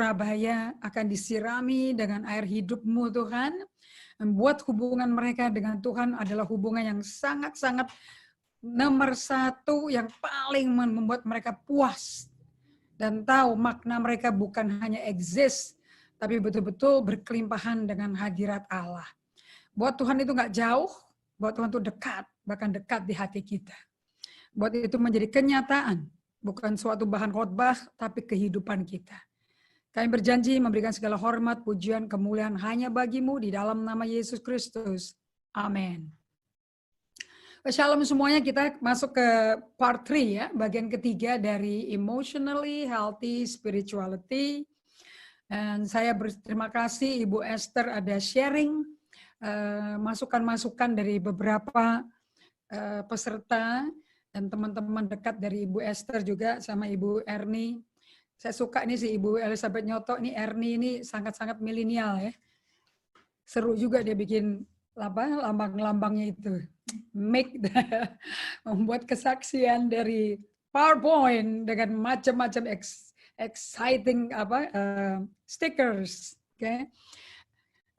Surabaya akan disirami dengan air hidup-Mu Tuhan. Membuat hubungan mereka dengan Tuhan adalah hubungan yang sangat-sangat nomor satu, yang paling membuat mereka puas. Dan tahu makna mereka bukan hanya exist, tapi betul-betul berkelimpahan dengan hadirat Allah. Buat Tuhan itu nggak jauh, buat Tuhan itu dekat, bahkan dekat di hati kita. Buat itu menjadi kenyataan, bukan suatu bahan khotbah, tapi kehidupan kita. Kami berjanji memberikan segala hormat, pujian, kemuliaan hanya bagi-Mu di dalam nama Yesus Kristus. Amin. Shalom semuanya, kita masuk ke part 3 ya, bagian ketiga dari emotionally healthy spirituality. Dan saya berterima kasih Ibu Esther ada sharing masukan-masukan dari beberapa peserta dan teman-teman dekat dari Ibu Esther juga sama Ibu Erni. Saya suka ini sih Ibu Elizabeth Nyoto, ini Erni ini sangat-sangat milenial ya. Seru juga dia bikin lambang-lambangnya itu. Membuat kesaksian dari PowerPoint dengan macam-macam exciting stickers.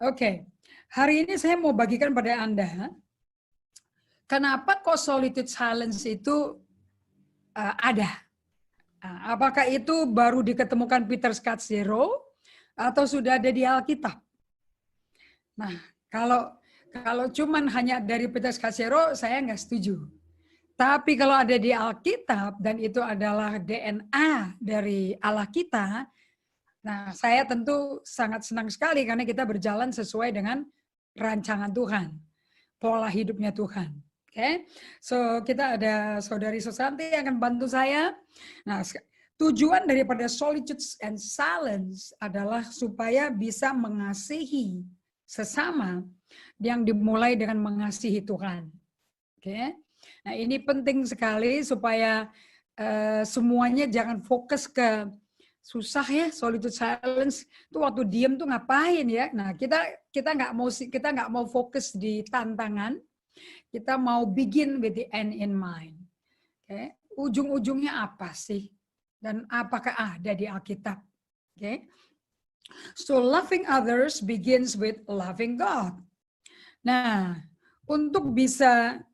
Oke. Hari ini saya mau bagikan pada Anda kenapa kok solitude silence itu ada. Apakah itu baru diketemukan Peter Scazzero atau sudah ada di Alkitab? Nah, kalau cuman hanya dari Peter Scazzero, saya nggak setuju. Tapi kalau ada di Alkitab dan itu adalah DNA dari Allah kita, nah saya tentu sangat senang sekali karena kita berjalan sesuai dengan rancangan Tuhan, pola hidupnya Tuhan. Oke, so kita ada Saudari Susanti yang akan bantu saya. Nah, tujuan daripada solitude and silence adalah supaya bisa mengasihi sesama yang dimulai dengan mengasihi Tuhan. Oke, nah ini penting sekali supaya semuanya jangan fokus ke susah ya solitude silence. Itu waktu diem tuh ngapain ya? Nah kita nggak mau fokus di tantangan. Kita mau begin with the end in mind. Okay. Ujung-ujungnya apa sih? Dan apakah ada di Alkitab? Okay. So loving others begins with loving God. Nah, untuk bisa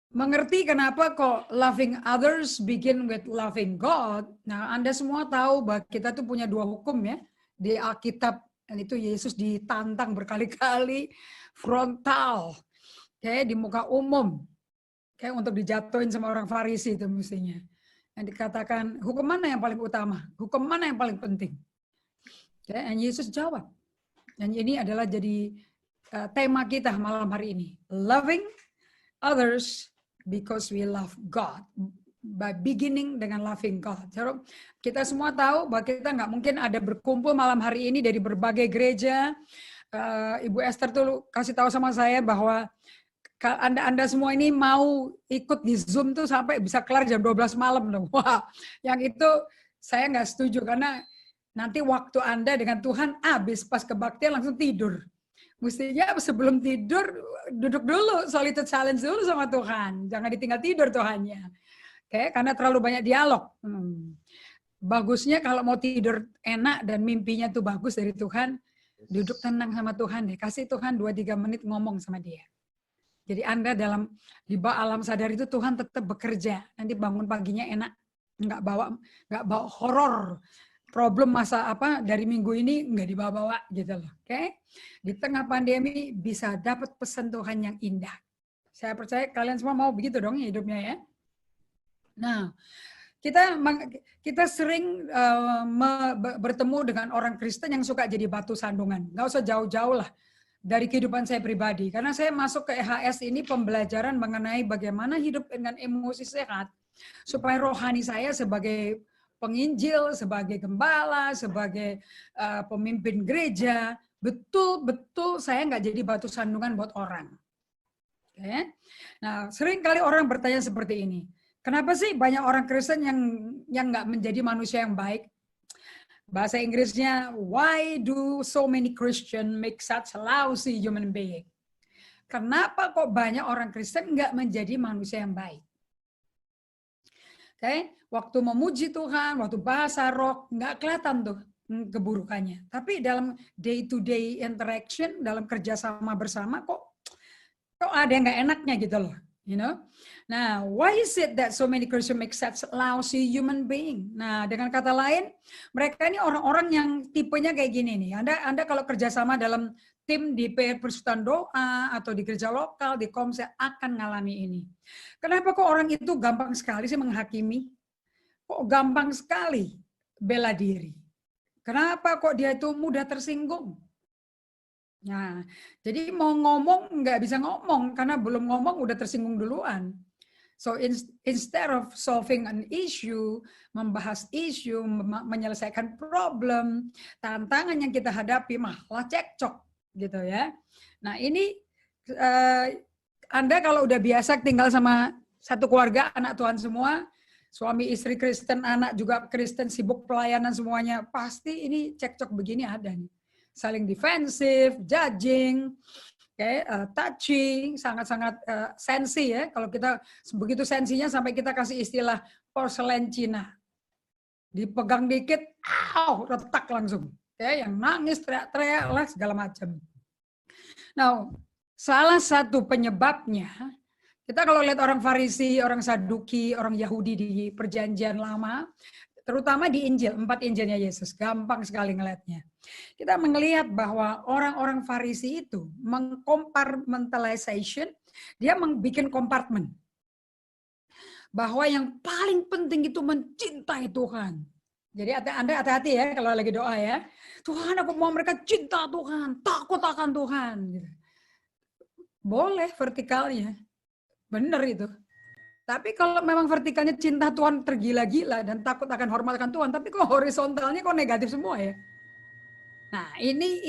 mengerti kenapa kok loving others begin with loving God. Nah, Anda semua tahu bahwa kita tuh punya dua hukum ya di Alkitab. Dan itu Yesus ditantang berkali-kali frontal, kayak di muka umum, kayak untuk dijatuhin sama orang Farisi itu mestinya. Yang dikatakan hukum mana yang paling utama, hukum mana yang paling penting. Dan Yesus jawab. Dan ini adalah jadi tema kita malam hari ini, loving others because we love God. By beginning dengan loving God. So, kita semua tahu bahwa kita nggak mungkin ada berkumpul malam hari ini dari berbagai gereja. Ibu Esther tuh kasih tahu sama saya bahwa Anda semua ini mau ikut di Zoom tuh sampai bisa kelar jam 12 malam dong. Wah, yang itu saya nggak setuju karena nanti waktu Anda dengan Tuhan habis pas kebaktian langsung tidur. Mestinya sebelum tidur duduk dulu, solitude silence dulu sama Tuhan. Jangan ditinggal tidur Tuhannya. Oke, karena terlalu banyak dialog. Bagusnya kalau mau tidur enak dan mimpinya tuh bagus dari Tuhan, duduk tenang sama Tuhan deh. Kasih Tuhan 2-3 menit ngomong sama dia. Jadi Anda di bawah alam sadar itu Tuhan tetap bekerja. Nanti bangun paginya enak. Nggak bawa horor. Problem masa dari minggu ini nggak dibawa-bawa gitu loh. Oke? Di tengah pandemi bisa dapat pesan Tuhan yang indah. Saya percaya kalian semua mau begitu dong hidupnya ya. Nah, kita sering bertemu dengan orang Kristen yang suka jadi batu sandungan. Nggak usah jauh-jauh lah dari kehidupan saya pribadi. Karena saya masuk ke EHS ini pembelajaran mengenai bagaimana hidup dengan emosi sehat. Supaya rohani saya sebagai penginjil, sebagai gembala, sebagai pemimpin gereja, betul-betul saya nggak jadi batu sandungan buat orang. Okay? Nah, sering kali orang bertanya seperti ini. Kenapa sih banyak orang Kristen yang nggak menjadi manusia yang baik? Bahasa Inggrisnya, why do so many Christians make such a lousy human being? Kenapa kok banyak orang Kristen nggak menjadi manusia yang baik? Waktu memuji Tuhan, waktu bahasa roh, nggak kelihatan tuh keburukannya. Tapi dalam day-to-day interaction, dalam kerjasama bersama, kok ada yang nggak enaknya gitu loh. Nah, why is it that so many Christians make such lousy human being? Nah, dengan kata lain, mereka ini orang-orang yang tipenya kayak gini nih. Anda kalau kerjasama dalam tim di persekutuan doa atau di gereja lokal, di komsel akan ngalami ini. Kenapa kok orang itu gampang sekali sih menghakimi? Kok gampang sekali bela diri? Kenapa kok dia itu mudah tersinggung? Nah, jadi mau ngomong nggak bisa ngomong karena belum ngomong udah tersinggung duluan. So instead of solving an issue, membahas isu, menyelesaikan problem, tantangan yang kita hadapi malah cekcok gitu ya. Nah ini Anda kalau udah biasa tinggal sama satu keluarga, anak Tuhan semua, suami istri Kristen, anak juga Kristen, sibuk pelayanan semuanya, pasti ini cekcok begini ada nih. Saling defensif, judging, touching, sangat-sangat sensi ya. Kalau kita begitu sensinya sampai kita kasih istilah porselen Cina. Dipegang dikit, retak langsung. Yang nangis, teriak-teriak lah segala macam. Nah, salah satu penyebabnya, kita kalau lihat orang Farisi, orang Saduki, orang Yahudi di Perjanjian Lama, terutama di Injil, 4 Injilnya Yesus, gampang sekali ngelihatnya. Kita melihat bahwa orang-orang Farisi itu mengcompartmentalization, dia membuat kompartemen. Bahwa yang paling penting itu mencintai Tuhan. Jadi Anda hati-hati ya kalau lagi doa ya. Tuhan, aku mau mereka cinta Tuhan, takut akan Tuhan. Boleh vertikalnya, benar itu. Tapi kalau memang vertikalnya cinta Tuhan tergila-gila dan takut akan hormat akan Tuhan, tapi kok horizontalnya kok negatif semua ya? Nah, ini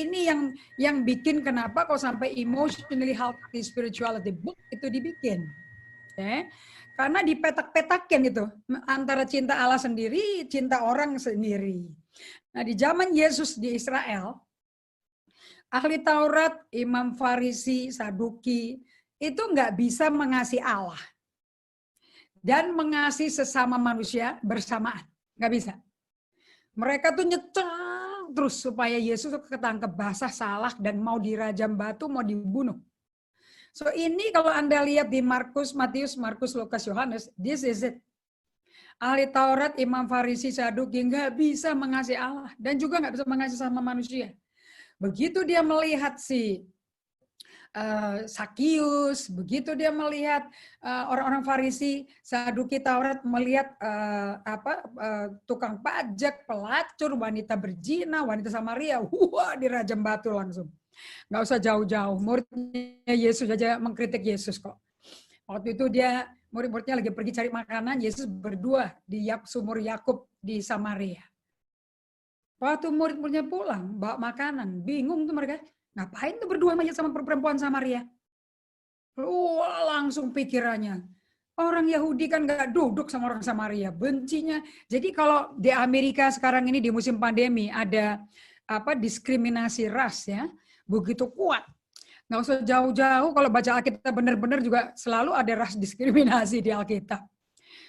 yang bikin kenapa kok sampai emotionally healthy spirituality book itu dibikin. Karena dipetak-petakin gitu, antara cinta Allah sendiri, cinta orang sendiri. Nah, di zaman Yesus di Israel, ahli Taurat, imam Farisi, Saduki, itu nggak bisa mengasihi Allah dan mengasihi sesama manusia bersamaan. Nggak bisa. Mereka tuh nyecang terus supaya Yesus ketangkep basah, salah, dan mau dirajam batu, mau dibunuh. So ini kalau Anda lihat di Markus, Matius, Markus, Lukas, Yohanes, this is it. Ahli Taurat, imam Farisi, Saduki nggak bisa mengasihi Allah dan juga nggak bisa mengasihi sama manusia. Begitu dia melihat si Sakius, begitu dia melihat orang-orang Farisi, Saduki, Taurat melihat tukang pajak, pelacur, wanita berzina, wanita Samaria, dirajam batu langsung. Nggak usah jauh-jauh, muridnya Yesus aja mengkritik Yesus kok. Waktu itu dia murid-muridnya lagi pergi cari makanan, Yesus berdua di sumur Yakub di Samaria. Waktu murid-muridnya pulang bawa makanan, bingung tuh mereka. Ngapain tuh berdua sama perempuan Samaria? Langsung pikirannya. Orang Yahudi kan nggak duduk sama orang Samaria, bencinya. Jadi kalau di Amerika sekarang ini di musim pandemi ada diskriminasi ras ya, begitu kuat. Nggak usah jauh-jauh, kalau baca Alkitab benar-benar juga selalu ada ras diskriminasi di Alkitab.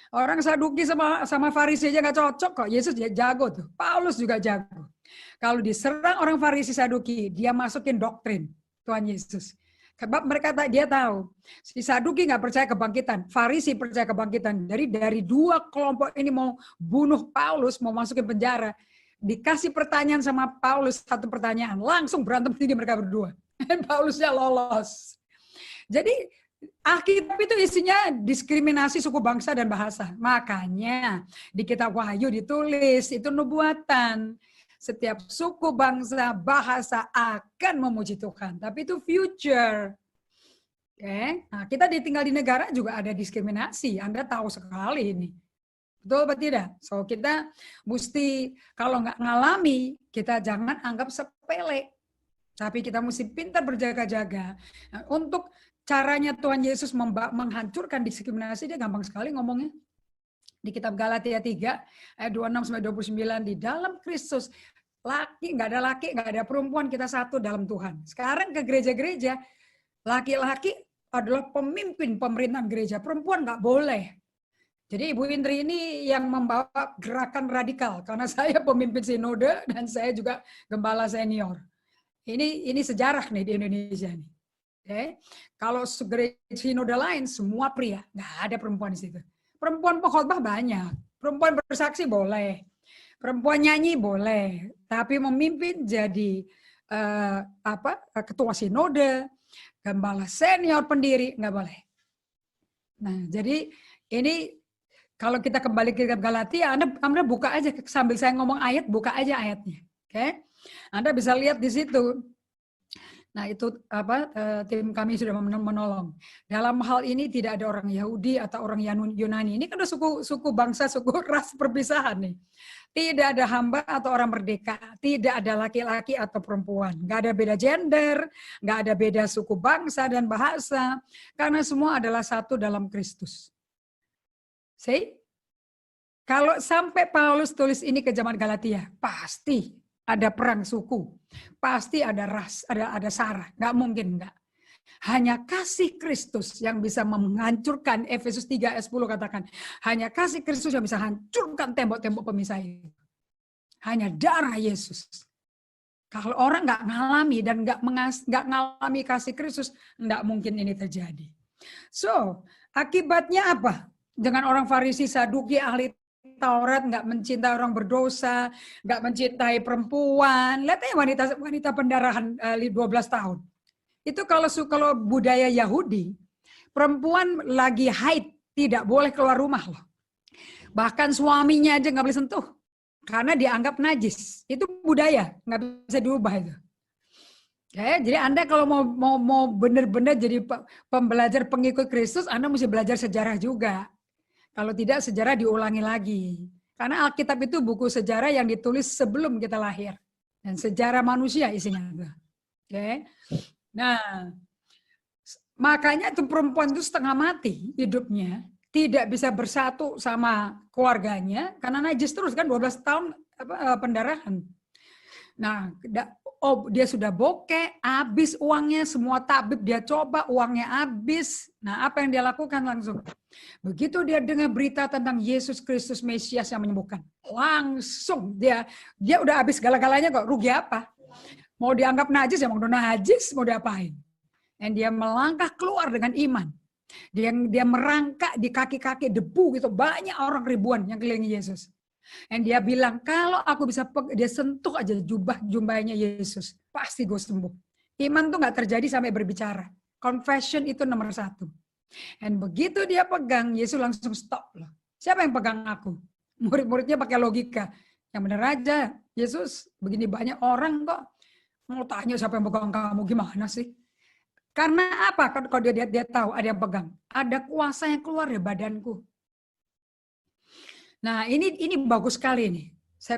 Orang Saduki sama Farisi aja nggak cocok kok. Yesus jago tuh. Paulus juga jago. Kalau diserang orang Farisi Saduki, dia masukin doktrin Tuhan Yesus. Sebab mereka dia tahu. Si Saduki nggak percaya kebangkitan. Farisi percaya kebangkitan. Dari dua kelompok ini mau bunuh Paulus, mau masukin penjara. Dikasih pertanyaan sama Paulus, satu pertanyaan. Langsung berantem tinggi mereka berdua. Dan Paulusnya lolos. Jadi Alkitab itu isinya diskriminasi suku bangsa dan bahasa. Makanya di kitab Wahyu ditulis, itu nubuatan. Setiap suku bangsa bahasa akan memuji Tuhan. Tapi itu future. Nah, kita tinggal di negara juga ada diskriminasi. Anda tahu sekali ini. Betul atau tidak? So kita mesti kalau nggak ngalami, kita jangan anggap sepele. Tapi kita mesti pintar berjaga-jaga. Nah, untuk caranya Tuhan Yesus menghancurkan diskriminasi, dia gampang sekali ngomongnya. Di kitab Galatia 3, ayat 26-29, di dalam Kristus, nggak ada laki, nggak ada perempuan, kita satu dalam Tuhan. Sekarang ke gereja-gereja, laki-laki adalah pemimpin pemerintahan gereja, perempuan nggak boleh. Jadi Ibu Indri ini yang membawa gerakan radikal karena saya pemimpin sinode dan saya juga gembala senior. Ini sejarah nih di Indonesia nih. Oke. Kalau sinode lain semua pria, nggak ada perempuan di situ. Perempuan pengkhotbah banyak, perempuan bersaksi boleh, perempuan nyanyi boleh, tapi memimpin jadi ketua sinode, gembala senior pendiri nggak boleh. Nah, jadi ini kalau kita kembali ke Galatia, Anda buka aja sambil saya ngomong ayat, buka aja ayatnya. Oke. Anda bisa lihat di situ. Nah, itu tim kami sudah menolong. Dalam hal ini tidak ada orang Yahudi atau orang Yunani. Ini kan udah suku bangsa, suku ras perpisahan nih. Tidak ada hamba atau orang merdeka, tidak ada laki-laki atau perempuan, nggak ada beda gender, nggak ada beda suku bangsa dan bahasa, karena semua adalah satu dalam Kristus. See? Kalau sampai Paulus tulis ini ke zaman Galatia, pasti ada perang suku, pasti ada ras, ada sara, nggak mungkin nggak. Hanya kasih Kristus yang bisa menghancurkan, Efesus 3 ayat 10 katakan, hanya kasih Kristus yang bisa hancurkan tembok-tembok pemisah itu. Hanya darah Yesus. Kalau orang nggak ngalami dan nggak ngalami kasih Kristus, nggak mungkin ini terjadi. So, akibatnya apa? Dengan orang Farisi, Saduki, ahli Taurat, nggak mencintai orang berdosa, nggak mencintai perempuan. Lihat aja wanita pendarahan 12 tahun. Itu kalau budaya Yahudi, perempuan lagi haid tidak boleh keluar rumah loh. Bahkan suaminya aja nggak boleh sentuh karena dianggap najis. Itu budaya, nggak bisa diubah itu. Oke, jadi Anda kalau mau benar-benar jadi pembelajar pengikut Kristus, Anda mesti belajar sejarah juga. Kalau tidak, sejarah diulangi lagi. Karena Alkitab itu buku sejarah yang ditulis sebelum kita lahir. Dan sejarah manusia isinya. Oke. Nah, makanya itu perempuan itu setengah mati hidupnya. Tidak bisa bersatu sama keluarganya. Karena najis terus kan 12 tahun pendarahan. Nah, dia sudah bokeh, habis uangnya, semua tabib dia coba, uangnya habis. Nah, apa yang dia lakukan langsung? Begitu dia dengar berita tentang Yesus Kristus Mesias yang menyembuhkan, langsung dia udah habis segala-galanya kok, rugi apa? Mau dianggap najis ya mau najis, mau diapain? Dan dia melangkah keluar dengan iman. Dia merangkak di kaki-kaki debu gitu, banyak orang ribuan yang kelilingi Yesus. Dan dia bilang, kalau aku bisa dia sentuh aja jubahnya Yesus, pasti gue sembuh. Iman tuh nggak terjadi sampai berbicara. Confession itu nomor 1. Dan begitu dia pegang, Yesus langsung stop loh. Siapa yang pegang aku? Murid-muridnya pakai logika. Yang benar aja, Yesus begini banyak orang kok. Mau tanya siapa yang pegang kamu, gimana sih? Karena apa? Kalau dia tahu ada yang pegang. Ada kuasa yang keluar dari badanku. Nah, ini bagus sekali nih.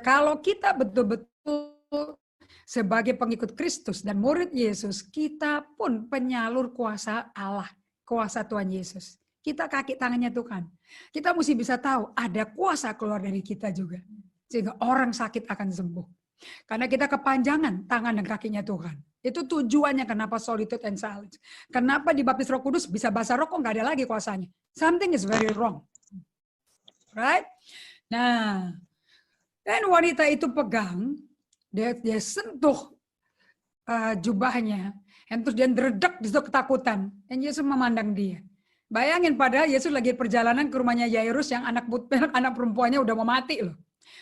Kalau kita betul-betul sebagai pengikut Kristus dan murid Yesus, kita pun penyalur kuasa Allah, kuasa Tuhan Yesus. Kita kaki tangannya Tuhan. Kita mesti bisa tahu ada kuasa keluar dari kita juga. Sehingga orang sakit akan sembuh. Karena kita kepanjangan tangan dan kakinya Tuhan. Itu tujuannya kenapa solitude and silence. Kenapa dibaptis Roh Kudus bisa bahasa roh kok nggak ada lagi kuasanya. Something is very wrong. Right? Nah, dan wanita itu pegang, dia sentuh jubahnya, dan terus dia deredek di situ ketakutan. Dan Yesus memandang dia. Bayangin padahal Yesus lagi perjalanan ke rumahnya Yairus yang anak perempuannya udah mau mati loh.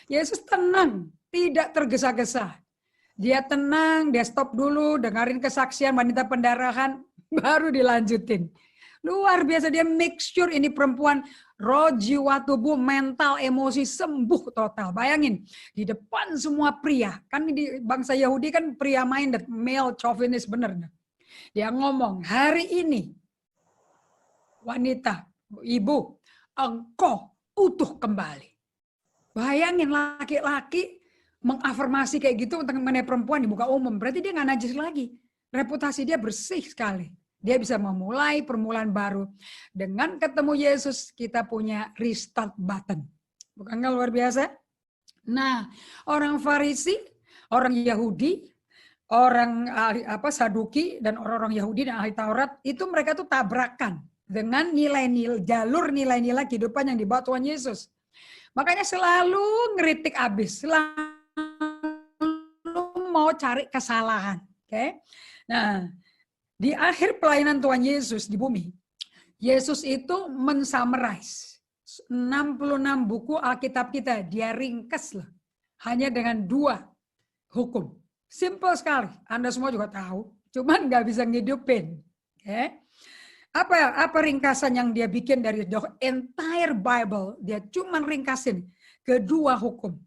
Yesus tenang, tidak tergesa-gesa. Dia tenang, dia stop dulu, dengerin kesaksian wanita pendarahan, baru dilanjutin. Luar biasa, dia make sure ini perempuan roh, jiwa, tubuh, mental, emosi sembuh total. Bayangin, di depan semua pria. Kan di bangsa Yahudi kan pria minded, male chauvinist bener. Dia ngomong, hari ini wanita, ibu, engkau utuh kembali. Bayangin laki-laki mengafirmasi kayak gitu mengenai perempuan di muka umum. Berarti dia nggak najis lagi. Reputasi dia bersih sekali. Dia bisa memulai permulaan baru. Dengan ketemu Yesus, kita punya restart button. Bukan nggak luar biasa? Nah, orang Farisi, orang Yahudi, orang Saduki, dan orang-orang Yahudi dan ahli Taurat, itu mereka tuh tabrakan. dengan nilai-nilai, jalur nilai-nilai kehidupan yang dibawa Tuhan Yesus. Makanya selalu ngeritik abis, selalu mau cari kesalahan. Oke? Nah, di akhir pelayanan Tuhan Yesus di bumi, Yesus itu mensummarize 66 buku Alkitab kita, dia ringkas lah. Hanya dengan 2 hukum. Simple sekali, Anda semua juga tahu, cuman nggak bisa ngidupin. Okay? Apa ringkasan yang dia bikin dari the entire Bible? Dia cuman ringkasin ke 2 hukum.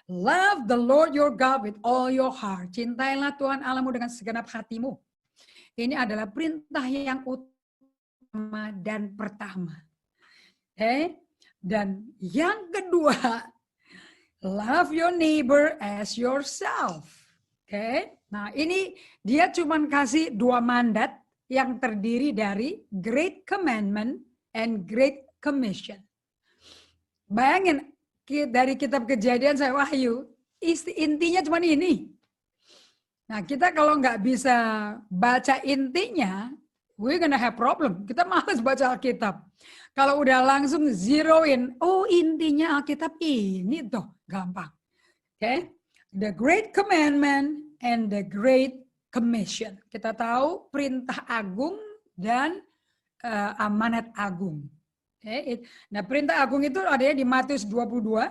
Love the Lord your God with all your heart. Cintailah Tuhan Allahmu dengan segenap hatimu. Ini adalah perintah yang utama dan pertama. Okay? Dan yang kedua, love your neighbor as yourself. Oke, nah ini dia cuma kasih 2 mandat yang terdiri dari Great Commandment and Great Commission. Bayangin dari kitab Kejadian saya Wahyu, intinya cuma ini. Nah kita kalau nggak bisa baca intinya, we're gonna have problem. Kita malas baca Alkitab. Kalau udah langsung zero in, oh intinya Alkitab ini tuh, gampang. Oke. The Great Commandment and the Great Commission. Kita tahu perintah agung dan amanat agung. Okay. Nah perintah agung itu adanya di Matius 22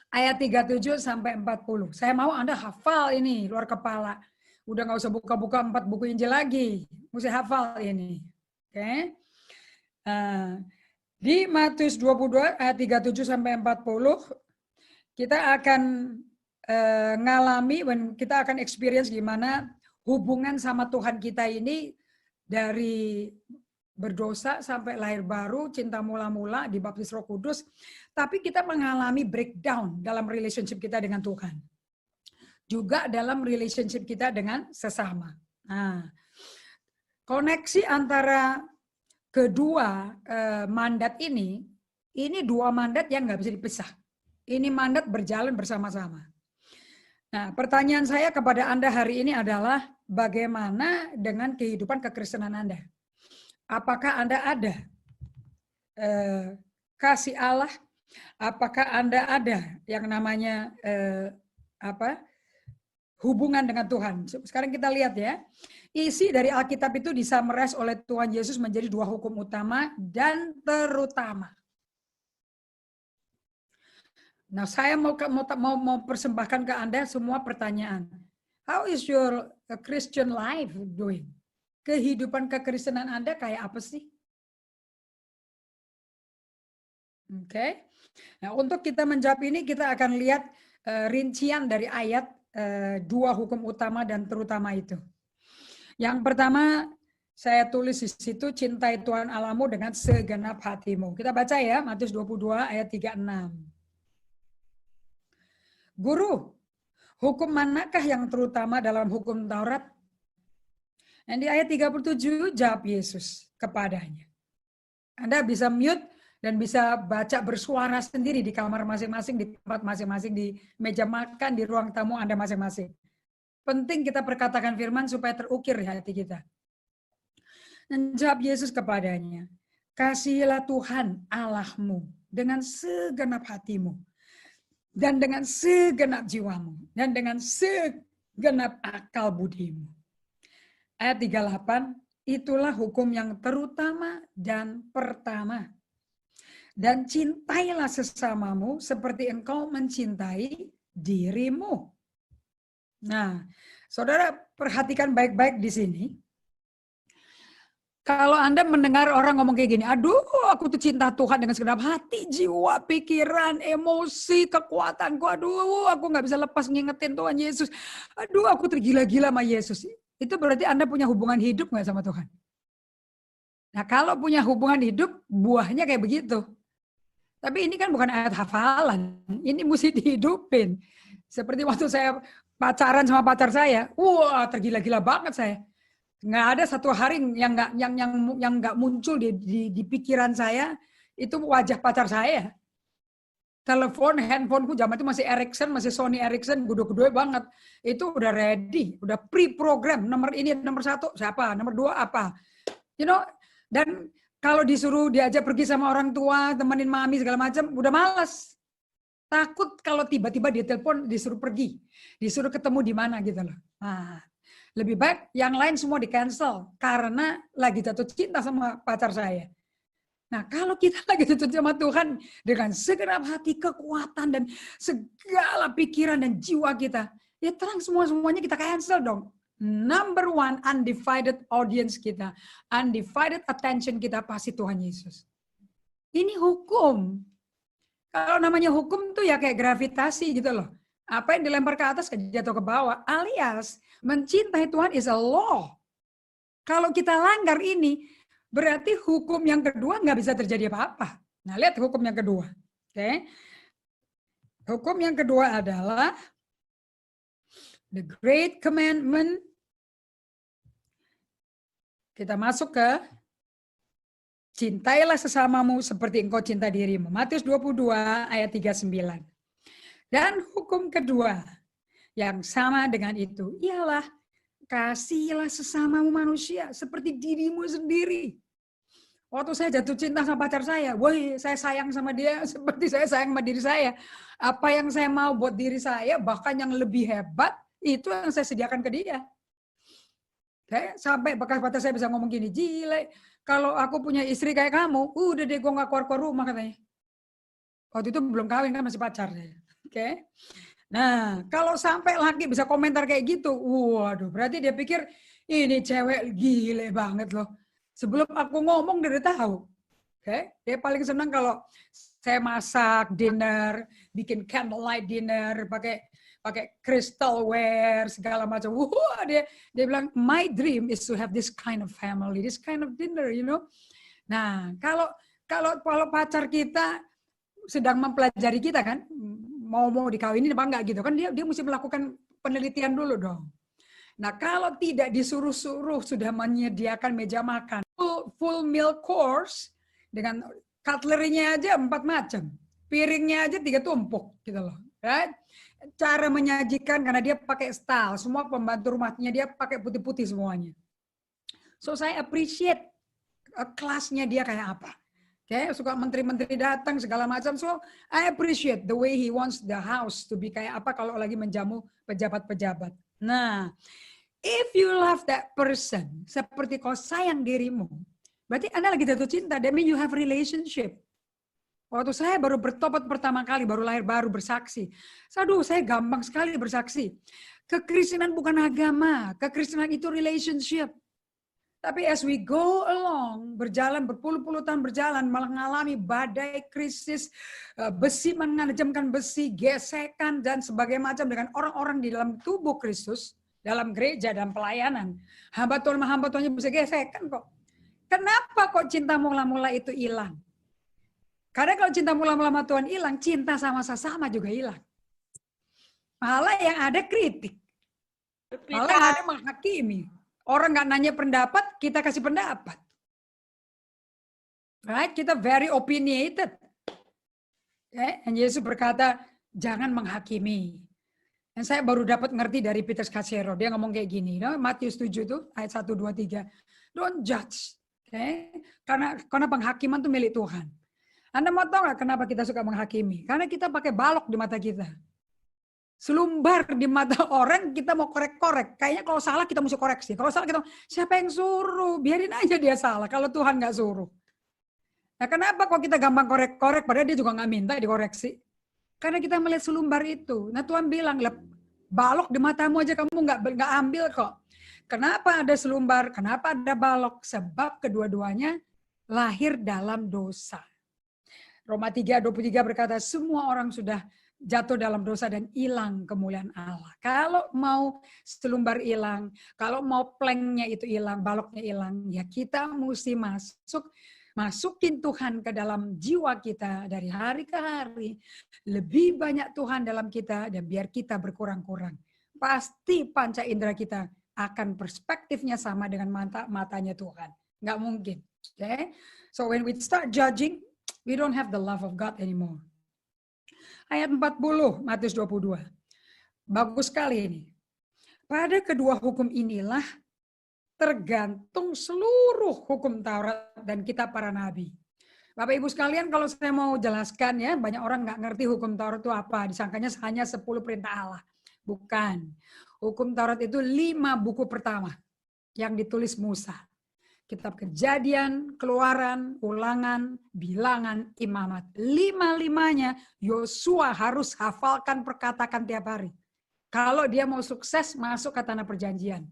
ayat 37 sampai 40. Saya mau Anda hafal ini luar kepala. Udah nggak usah buka-buka 4 buku Injil lagi. Mesti hafal ini. Oke. Okay. Di Matius 22 ayat 37 sampai 40 kita akan ngalami, kita akan experience gimana hubungan sama Tuhan kita ini dari berdosa sampai lahir baru, cinta mula-mula, dibaptis Roh Kudus, tapi kita mengalami breakdown dalam relationship kita dengan Tuhan. Juga dalam relationship kita dengan sesama. Nah, koneksi antara kedua mandat ini 2 mandat yang nggak bisa dipisah. Ini mandat berjalan bersama-sama. Nah, pertanyaan saya kepada Anda hari ini adalah bagaimana dengan kehidupan kekristenan Anda? Apakah Anda ada kasih Allah? Apakah Anda ada yang namanya hubungan dengan Tuhan? Sekarang kita lihat ya. Isi dari Alkitab itu disummarize oleh Tuhan Yesus menjadi 2 hukum utama dan terutama. Nah, saya mau persembahkan ke Anda semua pertanyaan. How is your Christian life doing? Kehidupan kekristenan Anda kayak apa sih? Oke. Nah, untuk kita menjawab ini kita akan lihat rincian dari ayat 2 hukum utama dan terutama itu. Yang pertama saya tulis di situ, cintai Tuhan Allahmu dengan segenap hatimu. Kita baca ya, Matius 22 ayat 36. Guru, hukum manakah yang terutama dalam hukum Taurat? Dan di ayat 37 jawab Yesus kepadanya. Anda bisa mute dan bisa baca bersuara sendiri di kamar masing-masing, di tempat masing-masing, di meja makan, di ruang tamu Anda masing-masing. Penting kita perkatakan firman supaya terukir di hati kita. Dan jawab Yesus kepadanya, kasihilah Tuhan Allahmu dengan segenap hatimu, dan dengan segenap jiwamu, dan dengan segenap akal budimu. Ayat 38, itulah hukum yang terutama dan pertama. Dan cintailah sesamamu seperti engkau mencintai dirimu. Nah, saudara perhatikan baik-baik di sini. Kalau Anda mendengar orang ngomong kayak gini, aduh aku tuh cinta Tuhan dengan segenap hati, jiwa, pikiran, emosi, kekuatanku, aduh aku gak bisa lepas ngingetin Tuhan Yesus. Aduh aku tergila-gila sama Yesus. Itu berarti Anda punya hubungan hidup gak sama Tuhan? Nah kalau punya hubungan hidup, buahnya kayak begitu. Tapi ini kan bukan ayat hafalan, ini mesti dihidupin. Seperti waktu saya pacaran sama pacar saya, wah tergila-gila banget saya. Nggak ada satu hari yang nggak muncul di pikiran saya itu wajah pacar saya. Telepon, handphoneku zaman itu masih Ericsson, masih Sony Ericsson, gede-gede banget. Itu udah ready, udah pre-program. Nomor ini nomor 1 siapa, nomor 2 apa. You know, dan Kalau disuruh diajak pergi sama orang tua, temenin mami segala macam, udah malas. Takut kalau tiba-tiba dia telepon disuruh pergi, disuruh ketemu di mana gitu loh. Nah, lebih baik yang lain semua di cancel karena lagi jatuh cinta sama pacar saya. Nah, kalau kita lagi jatuh sama Tuhan dengan segenap hati, kekuatan dan segala pikiran dan jiwa kita, ya terang semuanya kita cancel dong. Number one, undivided audience kita, undivided attention kita pasti Tuhan Yesus. Ini hukum. Kalau namanya hukum tuh ya kayak gravitasi gitu loh. Apa yang dilempar ke atas jatuh ke bawah. Alias mencintai Tuhan is a law. Kalau kita langgar ini, berarti hukum yang kedua nggak bisa terjadi apa-apa. Nah, lihat hukum yang kedua. Oke. Hukum yang kedua adalah the great commandment. Kita masuk ke cintailah sesamamu seperti engkau cinta dirimu. Matius 22 ayat 39. Dan hukum kedua yang sama dengan itu ialah kasihilah sesamamu manusia seperti dirimu sendiri. Waktu saya jatuh cinta sama pacar saya, woi saya sayang sama dia seperti saya sayang sama diri saya. Apa yang saya mau buat diri saya, bahkan yang lebih hebat, itu yang saya sediakan ke dia. Oke, sampai bekas pacar saya bisa ngomong gini, Jile, kalau aku punya istri kayak kamu, udah deh gue gak keluar rumah katanya. Waktu itu belum kawin kan masih pacar. Oke. Nah, kalau sampai laki bisa komentar kayak gitu, waduh, berarti dia pikir ini cewek gile banget loh. Sebelum aku ngomong dia udah tahu. Oke, dia paling senang kalau saya masak dinner, bikin candlelight dinner, pakai crystalware segala macam. Wah, dia bilang my dream is to have this kind of family, this kind of dinner, you know. Nah, kalau pacar kita sedang mempelajari kita kan, mau dikawinin apa enggak gitu kan, dia mesti melakukan penelitian dulu dong. Nah, kalau tidak disuruh-suruh sudah menyediakan meja makan full meal course dengan cutlery-nya aja 4 macam, piringnya aja 3 tumpuk gitu loh, right? Cara menyajikan karena dia pakai style, semua pembantu rumahnya dia pakai putih-putih semuanya. So saya appreciate kelasnya dia kayak apa. Oke, suka menteri-menteri datang segala macam. So I appreciate the way he wants the house to be kayak apa kalau lagi menjamu pejabat-pejabat. Nah, if you love that person seperti kau sayang dirimu, berarti Anda lagi jatuh cinta. That means you have relationship. Waktu saya baru bertobat pertama kali, baru lahir, baru bersaksi. Aduh, saya gampang sekali bersaksi. Kekristenan bukan agama, kekristenan itu relationship. Tapi as we go along, berjalan berpuluh-puluh tahun berjalan, malah mengalami badai, krisis, besi menajamkan besi, gesekan, dan sebagainya macam dengan orang-orang di dalam tubuh Kristus, dalam gereja dan pelayanan. Hamba Tuhannya bisa gesekan kok. Kenapa kok cinta mula-mula itu hilang? Karena kalau cinta mula-mula sama Tuhan hilang, cinta sama sesama juga hilang. Malah yang ada kritik. Malah yang ada menghakimi. Orang nggak nanya pendapat, kita kasih pendapat. Right? Kita very opinionated. Okay? Dan Yesus berkata, jangan menghakimi. Dan saya baru dapat ngerti dari Peter Scazzero. Dia ngomong kayak gini. No? Matius 7 tuh, ayat 1, 2, 3. Don't judge. Okay? Karena penghakiman itu milik Tuhan. Anda mau tahu nggak kenapa kita suka menghakimi? Karena kita pakai balok di mata kita. Selumbar di mata orang, kita mau korek-korek. Kayaknya kalau salah kita mesti koreksi. Kalau salah kita, siapa yang suruh? Biarin aja dia salah, kalau Tuhan nggak suruh. Nah, kenapa kok kita gampang korek-korek, padahal dia juga nggak minta dikoreksi? Karena kita melihat selumbar itu. Nah, Tuhan bilang, balok di matamu aja kamu nggak ambil kok. Kenapa ada selumbar? Kenapa ada balok? Sebab kedua-duanya lahir dalam dosa. Roma 3:23 berkata, semua orang sudah jatuh dalam dosa dan hilang kemuliaan Allah. Kalau mau selumbar hilang, kalau mau planknya itu hilang, baloknya hilang, ya kita mesti masukin Tuhan ke dalam jiwa kita dari hari ke hari. Lebih banyak Tuhan dalam kita dan biar kita berkurang-kurang. Pasti panca indera kita akan perspektifnya sama dengan matanya Tuhan. Nggak mungkin. Okay? So when we start judging, we don't have the love of God anymore. Ayat 40, Matius 22. Bagus sekali ini. Pada kedua hukum inilah tergantung seluruh hukum Taurat dan kitab para nabi. Bapak Ibu sekalian, kalau saya mau jelaskan ya, banyak orang nggak ngerti hukum Taurat itu apa. Disangkanya hanya 10 perintah Allah. Bukan. Hukum Taurat itu 5 buku pertama yang ditulis Musa. Kitab Kejadian, Keluaran, Ulangan, Bilangan, Imamat. 5-5-nya Yosua harus hafalkan, perkatakan tiap hari. Kalau dia mau sukses masuk ke tanah perjanjian.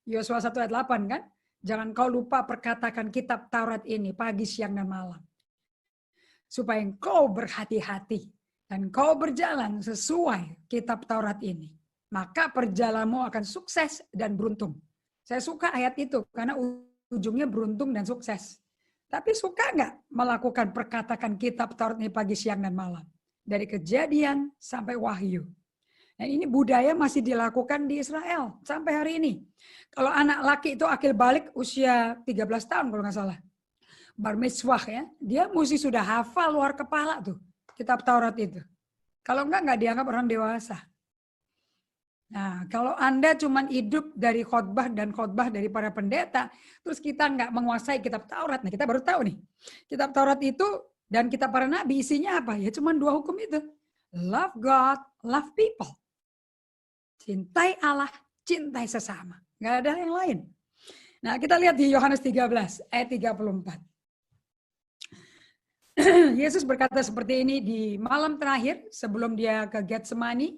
Yosua 1 ayat 8 kan? Jangan kau lupa perkatakan kitab Taurat ini pagi, siang, dan malam. Supaya kau berhati-hati dan kau berjalan sesuai kitab Taurat ini. Maka perjalananmu akan sukses dan beruntung. Saya suka ayat itu karena ujungnya beruntung dan sukses. Tapi suka nggak melakukan perkatakan kitab Taurat ini pagi, siang, dan malam? Dari Kejadian sampai Wahyu. Nah, ini budaya masih dilakukan di Israel sampai hari ini. Kalau anak laki itu akil balik usia 13 tahun kalau nggak salah. Bar mitzvah ya, dia mesti sudah hafal luar kepala tuh kitab Taurat itu. Kalau nggak dianggap orang dewasa. Nah, kalau Anda cuma hidup dari khotbah dan khotbah dari para pendeta, terus kita nggak menguasai kitab Taurat, nah kita baru tahu nih. Kitab Taurat itu dan kitab para nabi isinya apa? Ya cuma 2 hukum itu. Love God, love people. Cintai Allah, cintai sesama. Nggak ada yang lain. Nah, kita lihat di Yohanes 13 ayat 34. Yesus berkata seperti ini di malam terakhir sebelum dia ke Getsemani,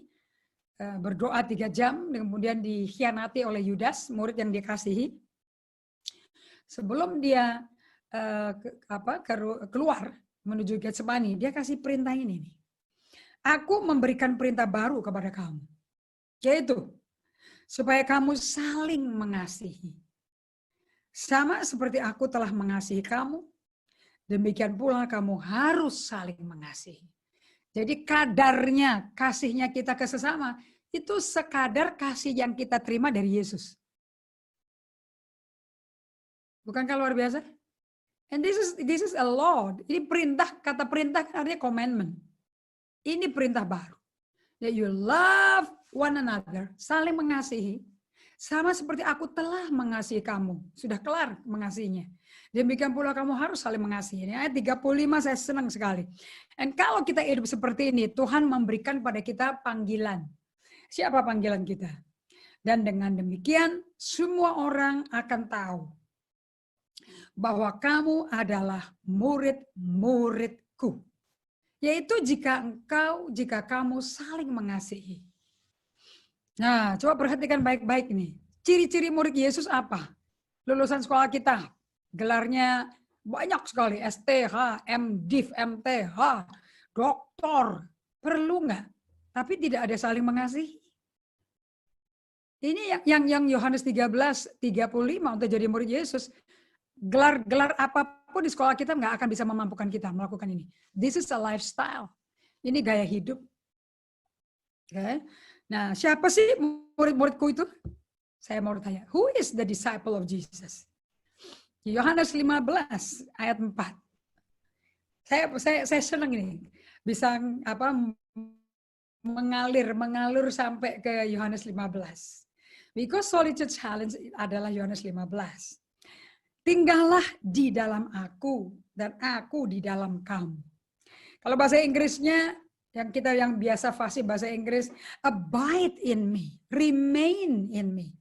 berdoa 3 jam, kemudian dikhianati oleh Yudas, murid yang dikasihi. Sebelum dia keluar menuju Getsemani, dia kasih perintah ini nih. Aku memberikan perintah baru kepada kamu, yaitu supaya kamu saling mengasihi. Sama seperti aku telah mengasihi kamu, demikian pula kamu harus saling mengasihi. Jadi kadarnya kasihnya kita ke sesama itu sekadar kasih yang kita terima dari Yesus. Bukankah luar biasa? And this is a law. Ini perintah, kata perintah kan artinya commandment. Ini perintah baru. That you love one another, saling mengasihi. Sama seperti aku telah mengasihi kamu. Sudah kelar mengasihinya. Demikian pula kamu harus saling mengasihi. Ini ayat 35 saya senang sekali. Dan kalau kita hidup seperti ini, Tuhan memberikan pada kita panggilan. Siapa panggilan kita? Dan dengan demikian, semua orang akan tahu bahwa kamu adalah murid-muridku. Yaitu jika kamu saling mengasihi. Nah, coba perhatikan baik-baik nih. Ciri-ciri murid Yesus apa? Lulusan sekolah kita, gelarnya banyak sekali, STH, MDiv, MTH, doktor. Perlu nggak? Tapi tidak ada saling mengasihi. Ini yang Yohanes 13:35 untuk jadi murid Yesus. Gelar apapun di sekolah kita nggak akan bisa memampukan kita melakukan ini. This is a lifestyle. Ini gaya hidup. Okay. Nah, siapa sih murid-muridku itu? Saya mau tanya, who is the disciple of Jesus? Yohanes 15 ayat 4. Saya senang ini. Bisa mengalir sampai ke Yohanes 15. Because Solitude Challenge adalah Yohanes 15. Tinggallah di dalam aku dan aku di dalam kamu. Kalau bahasa Inggrisnya yang biasa fasih bahasa Inggris, abide in me, remain in me,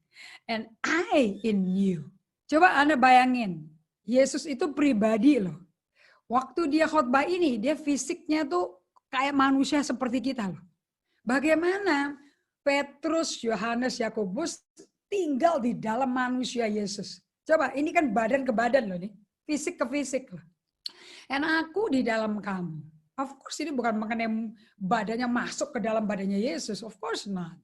and I in you. Coba Anda bayangin, Yesus itu pribadi loh. Waktu dia khotbah ini, dia fisiknya tuh kayak manusia seperti kita loh. Bagaimana Petrus, Yohanes, Yakobus tinggal di dalam manusia Yesus. Coba, ini kan badan ke badan loh nih, fisik ke fisik loh. Dan aku di dalam kamu. Of course ini bukan mengenai badannya masuk ke dalam badannya Yesus, of course not.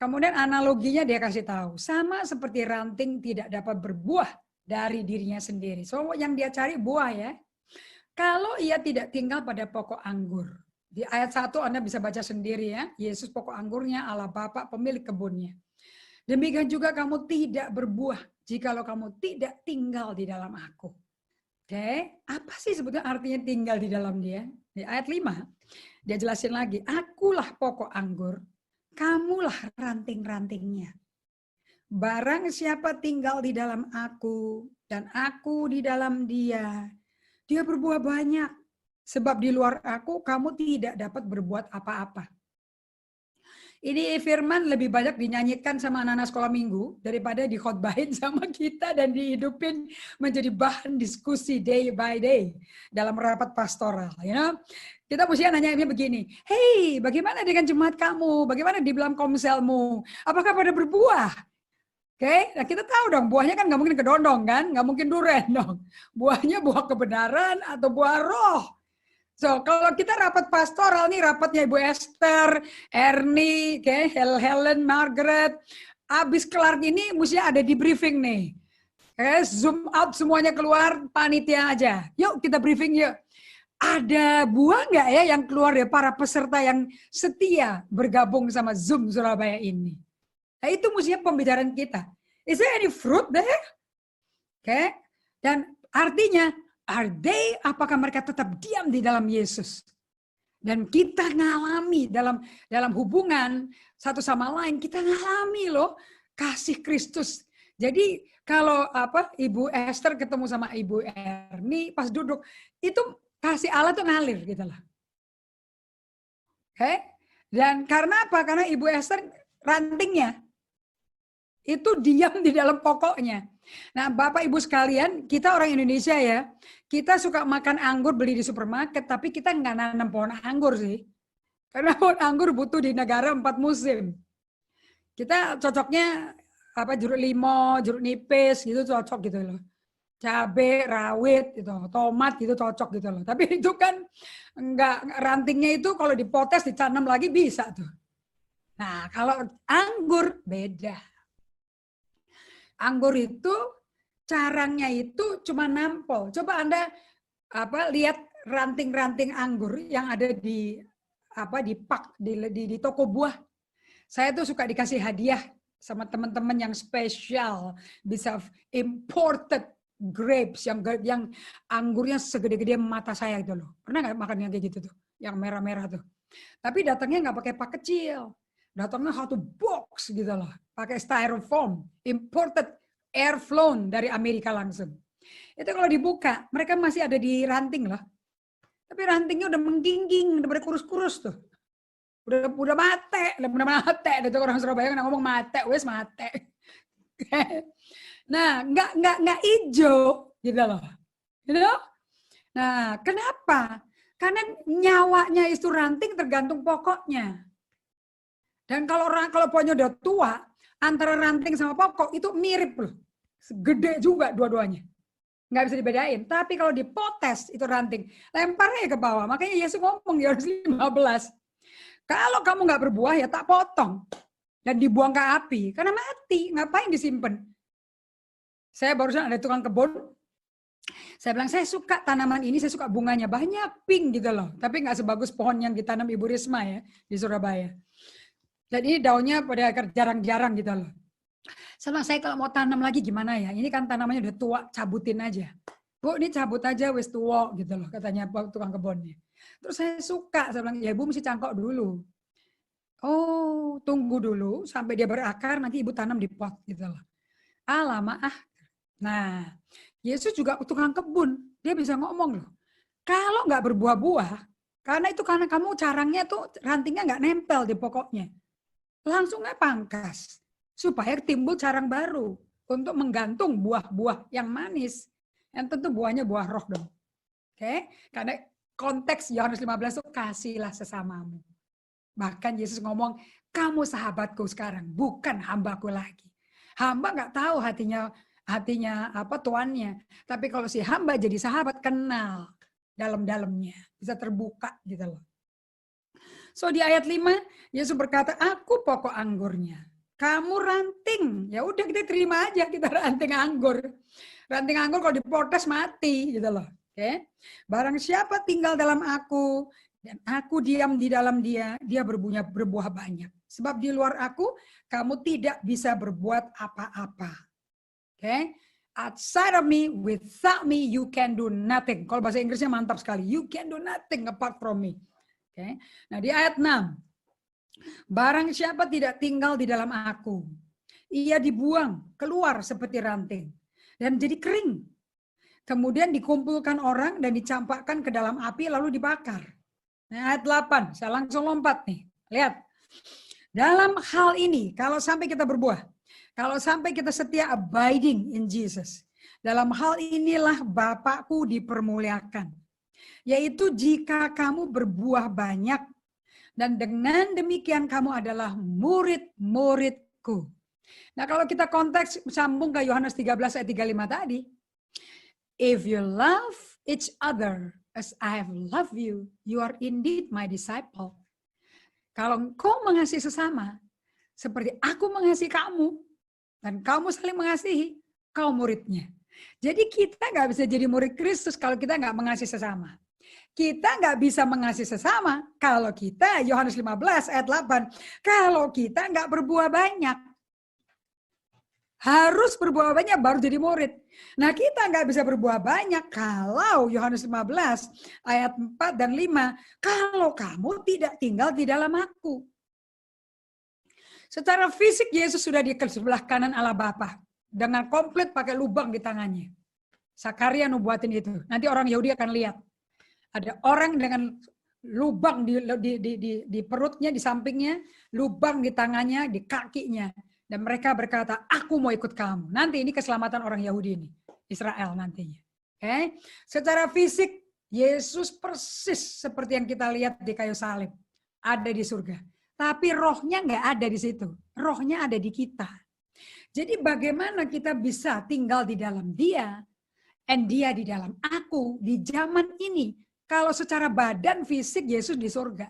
Kemudian analoginya dia kasih tahu, sama seperti ranting tidak dapat berbuah dari dirinya sendiri. So yang dia cari buah ya. Kalau ia tidak tinggal pada pokok anggur. Di ayat 1 Anda bisa baca sendiri ya, Yesus pokok anggurnya, Allah Bapa pemilik kebunnya. Demikian juga kamu tidak berbuah jikalau kamu tidak tinggal di dalam aku. Oke, apa sih sebetulnya artinya tinggal di dalam dia? Di ayat 5, dia jelasin lagi, akulah pokok anggur, kamulah ranting-rantingnya. Barang siapa tinggal di dalam aku dan aku di dalam dia, dia berbuah banyak. Sebab di luar aku kamu tidak dapat berbuat apa-apa. Ini firman lebih banyak dinyanyikan sama anak-anak sekolah minggu daripada dikhotbahin sama kita dan dihidupin menjadi bahan diskusi day by day dalam rapat pastoral. You know? Kita mesti nanya begini, hey, bagaimana dengan jemaat kamu? Bagaimana di dalam komselmu? Apakah pada berbuah? Oke, nah kita tahu dong, buahnya kan nggak mungkin kedondong kan, nggak mungkin duren dong. Buahnya buah kebenaran atau buah roh. So, kalau kita rapat pastoral nih, rapatnya Ibu Esther, Ernie, okay, Helen, Margaret, abis kelar ini mesti ada di briefing nih. Okay, zoom out semuanya keluar, panitia aja. Yuk kita briefing yuk. Ada buah nggak ya yang keluar ya para peserta yang setia bergabung sama Zoom Surabaya ini? Nah, itu mestinya pembicaraan kita. Is there any fruit there? Okay. Dan artinya, apakah mereka tetap diam di dalam Yesus? Dan kita ngalami dalam hubungan satu sama lain, kita ngalami loh kasih Kristus. Jadi kalau Ibu Esther ketemu sama Ibu Erni pas duduk, itu kasih Allah tuh ngalir gitu lah. Oke? Dan karena apa? Karena Ibu Esther rantingnya itu diam di dalam pokoknya. Nah, Bapak Ibu sekalian, kita orang Indonesia ya, kita suka makan anggur beli di supermarket, tapi kita nggak nanam pohon anggur sih. Karena pohon anggur butuh di negara 4 musim. Kita cocoknya jeruk limau, jeruk nipis gitu cocok gitu loh. Cabai, rawit gitu, tomat gitu cocok gitu loh. Tapi itu kan nggak, rantingnya itu kalau dipotes ditanam lagi bisa tuh. Nah, kalau anggur beda. Anggur itu carangnya itu cuma nampol. Coba Anda lihat ranting-ranting anggur yang ada di di toko buah. Saya tuh suka dikasih hadiah sama teman-teman yang spesial, bisa imported grapes yang anggurnya segede-gede mata saya gitu loh. Pernah nggak makan yang kayak gitu tuh, yang merah-merah tuh? Tapi datangnya nggak pakai pak kecil, datangnya satu box gitu loh, pakai styrofoam, imported, air flown dari Amerika langsung. Itu kalau dibuka, mereka masih ada di ranting lah. Tapi rantingnya udah menggingging, udah berkurus-kurus tuh. Udah mate, itu orang Surabaya kan ngomong mate, wes mate. Nah, nggak hijau gitu loh. You know? Nah, kenapa? Karena nyawanya itu ranting tergantung pokoknya. Dan kalau pohonnya udah tua, antara ranting sama pokok itu mirip loh. Gede juga dua-duanya. Nggak bisa dibedain. Tapi kalau dipotes itu ranting, lemparnya ke bawah. Makanya Yesus ngomong di Yohanes 15. Kalau kamu nggak berbuah ya tak potong. Dan dibuang ke api. Karena mati. Ngapain disimpan? Saya barusan ada tukang kebun. Saya bilang, saya suka tanaman ini, saya suka bunganya. Banyak pink gitu loh. Tapi nggak sebagus pohon yang ditanam Ibu Risma ya di Surabaya. Jadi daunnya pada jarang-jarang gitu loh. Saya kalau mau tanam lagi gimana ya? Ini kan tanamannya udah tua, cabutin aja. Bu, ini cabut aja wis tua gitu loh, katanya tukang kebunnya. Terus saya suka, saya bilang, ya Ibu mesti cangkok dulu. Oh, tunggu dulu sampai dia berakar, nanti Ibu tanam di pot gitu loh. Lama ah. Nah, Yesus juga tukang kebun, dia bisa ngomong loh. Kalau nggak berbuah-buah, karena kamu carangnya tuh rantingnya nggak nempel di pokoknya. Langsungnya pangkas supaya timbul carang baru untuk menggantung buah-buah yang manis. Yang tentu buahnya buah roh dong. Oke? Karena konteks Yohanes 15 itu kasihlah sesamamu. Bahkan Yesus ngomong, kamu sahabatku sekarang, bukan hambaku lagi. Hamba nggak tahu hatinya tuannya. Tapi kalau si hamba jadi sahabat, kenal dalam-dalamnya. Bisa terbuka gitu loh. So di ayat 5, Yesus berkata, aku pokok anggurnya. Kamu ranting. Ya udah kita terima aja, kita ranting anggur. Ranting anggur kalau dipotes mati gitu loh. Oke. Barang siapa tinggal dalam aku dan aku diam di dalam dia, dia berbuah banyak. Sebab di luar aku, kamu tidak bisa berbuat apa-apa. Oke. Outside of me, without me, you can do nothing. Kalau bahasa Inggrisnya mantap sekali. You can do nothing apart from me. Oke. Nah di ayat 6. Barang siapa tidak tinggal di dalam aku ia dibuang keluar seperti ranting dan jadi kering. Kemudian dikumpulkan orang dan dicampakkan ke dalam api lalu dibakar. Nah, ayat 8, saya langsung lompat nih. Lihat. Dalam hal ini, kalau sampai kita berbuah, kalau sampai kita setia abiding in Jesus, dalam hal inilah Bapakku dipermuliakan. Yaitu jika kamu berbuah banyak, dan dengan demikian kamu adalah murid-muridku. Nah, kalau kita konteks sambung ke Yohanes 13 ayat 35 tadi, if you love each other as I have loved you, you are indeed my disciple. Kalau engkau mengasihi sesama, seperti aku mengasihi kamu, dan kamu saling mengasihi, kau muridnya. Jadi kita nggak bisa jadi murid Kristus kalau kita nggak mengasihi sesama. Kita nggak bisa mengasihi sesama kalau kita, Yohanes 15 ayat 8, kalau kita nggak berbuah banyak. Harus berbuah banyak baru jadi murid. Nah, kita nggak bisa berbuah banyak kalau Yohanes 15 ayat 4 dan 5, kalau kamu tidak tinggal di dalam aku. Secara fisik Yesus sudah di sebelah kanan Allah Bapa dengan komplit pakai lubang di tangannya. Sakaria nubuatin itu. Nanti orang Yahudi akan lihat. Ada orang dengan lubang di perutnya, di sampingnya, lubang di tangannya, di kakinya. Dan mereka berkata, aku mau ikut kamu. Nanti ini keselamatan orang Yahudi ini. Israel nantinya. Okay? Secara fisik, Yesus persis seperti yang kita lihat di kayu salib. Ada di surga. Tapi rohnya nggak ada di situ. Rohnya ada di kita. Jadi bagaimana kita bisa tinggal di dalam dia, and dia di dalam aku, di zaman ini. Kalau secara badan fisik, Yesus di surga.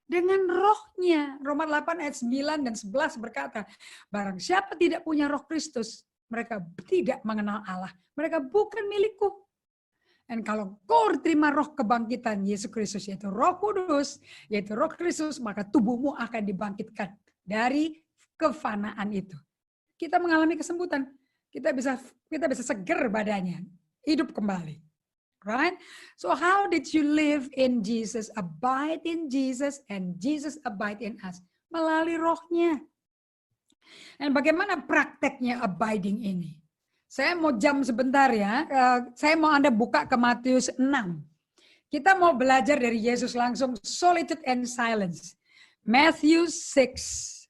Dengan rohnya. Roma 8 ayat 9 dan 11 berkata, barang siapa tidak punya roh Kristus, mereka tidak mengenal Allah. Mereka bukan milikku. Dan kalau kau terima roh kebangkitan Yesus Kristus, yaitu roh kudus, yaitu roh Kristus, maka tubuhmu akan dibangkitkan dari kefanaan itu. Kita mengalami kesembuhan. Kita bisa seger badannya. Hidup kembali. Right? So how did you live in Jesus? Abide in Jesus and Jesus abide in us. Melalui rohnya. Dan bagaimana prakteknya abiding ini? Saya mau jam sebentar ya. Saya mau Anda buka ke Matius 6. Kita mau belajar dari Yesus langsung solitude and silence. Matthew 6.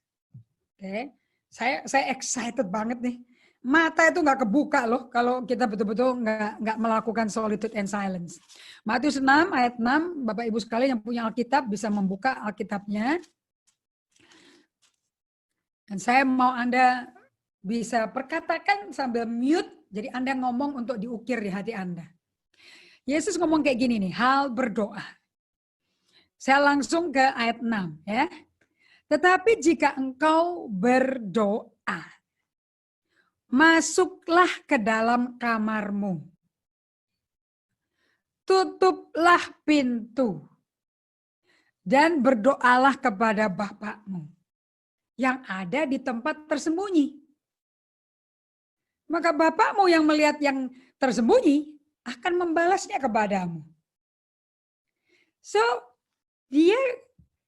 Oke. Saya excited banget nih. Mata itu nggak kebuka loh kalau kita betul-betul nggak melakukan solitude and silence. Matius 6 ayat 6, Bapak Ibu sekalian yang punya Alkitab bisa membuka Alkitabnya. Dan saya mau Anda bisa perkatakan sambil mute, jadi Anda ngomong untuk diukir di hati Anda. Yesus ngomong kayak gini nih, hal berdoa. Saya langsung ke ayat 6 ya. Tetapi jika engkau berdoa, masuklah ke dalam kamarmu. Tutuplah pintu. Dan berdoalah kepada Bapakmu yang ada di tempat tersembunyi. Maka Bapakmu yang melihat yang tersembunyi akan membalasnya kepadamu. So, dia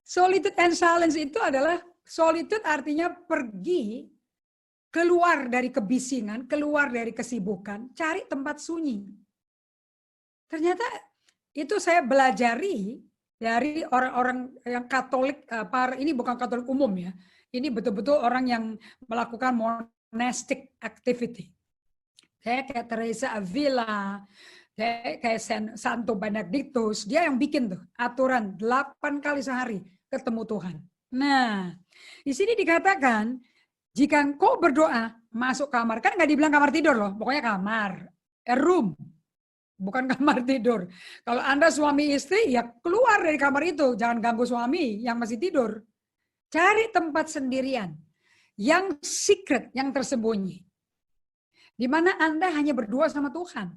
solitude and silence itu adalah, solitude artinya pergi keluar dari kebisingan, keluar dari kesibukan, cari tempat sunyi. Ternyata itu saya belajari dari orang-orang yang Katolik, ini bukan Katolik umum ya, ini betul-betul orang yang melakukan monastic activity. Kayak Teresa Avila, kayak Santo Benedictus, dia yang bikin tuh aturan 8 kali sehari ketemu Tuhan. Nah, di sini dikatakan, jika engkau berdoa, masuk kamar. Kan nggak dibilang kamar tidur loh, pokoknya kamar. A room, bukan kamar tidur. Kalau Anda suami istri, ya keluar dari kamar itu. Jangan ganggu suami yang masih tidur. Cari tempat sendirian. Yang secret, yang tersembunyi. Di mana Anda hanya berdua sama Tuhan.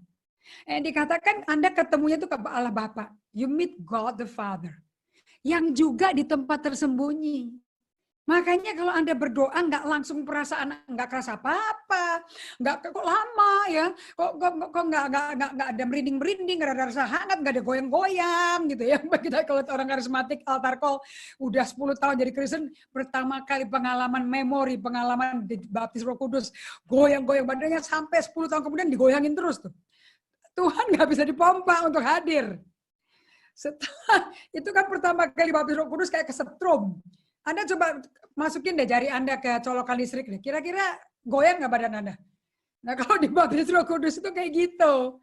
Dikatakan Anda ketemunya itu ke Allah Bapa. You meet God the Father. Yang juga di tempat tersembunyi. Makanya kalau Anda berdoa nggak langsung perasaan nggak kerasa apa-apa, nggak kok lama ya, kok nggak ada merinding, nggak ada rasa hangat, nggak ada goyang-goyang gitu ya. Kita kalau orang karismatik altar call udah 10 tahun jadi Kristen, pertama kali pengalaman baptis Roh Kudus, goyang-goyang badannya sampai 10 tahun kemudian digoyangin terus tuh. Tuhan nggak bisa dipompa untuk hadir. Setelah itu kan pertama kali baptis Roh Kudus kayak kesetrum. Anda coba masukin deh jari Anda ke colokan listrik deh. Kira-kira goyang nggak badan Anda? Nah kalau di baptis Roh Kudus itu kayak gitu.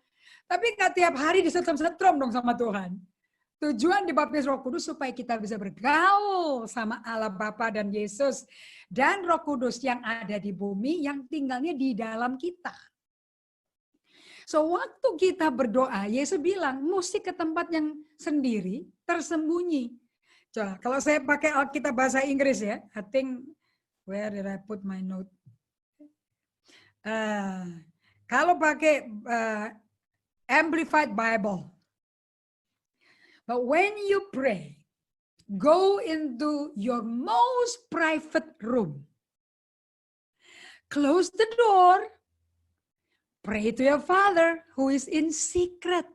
Tapi nggak tiap hari disetrum-setrum dong sama Tuhan. Tujuan di baptis Roh Kudus supaya kita bisa bergaul sama Allah Bapa dan Yesus. Dan Roh Kudus yang ada di bumi yang tinggalnya di dalam kita. So waktu kita berdoa, Yesus bilang mesti ke tempat yang sendiri, tersembunyi. Coba, kalau saya pakai Alkitab bahasa Inggris ya, I think, where did I put my note? Kalau pakai Amplified Bible, but when you pray, go into your most private room, close the door, pray to your Father who is in secret.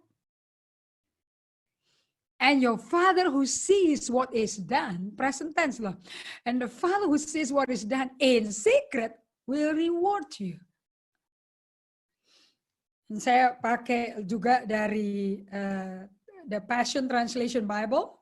And your Father who sees what is done, present tense loh. And the Father who sees what is done in secret will reward you. Saya pakai juga dari The Passion Translation Bible.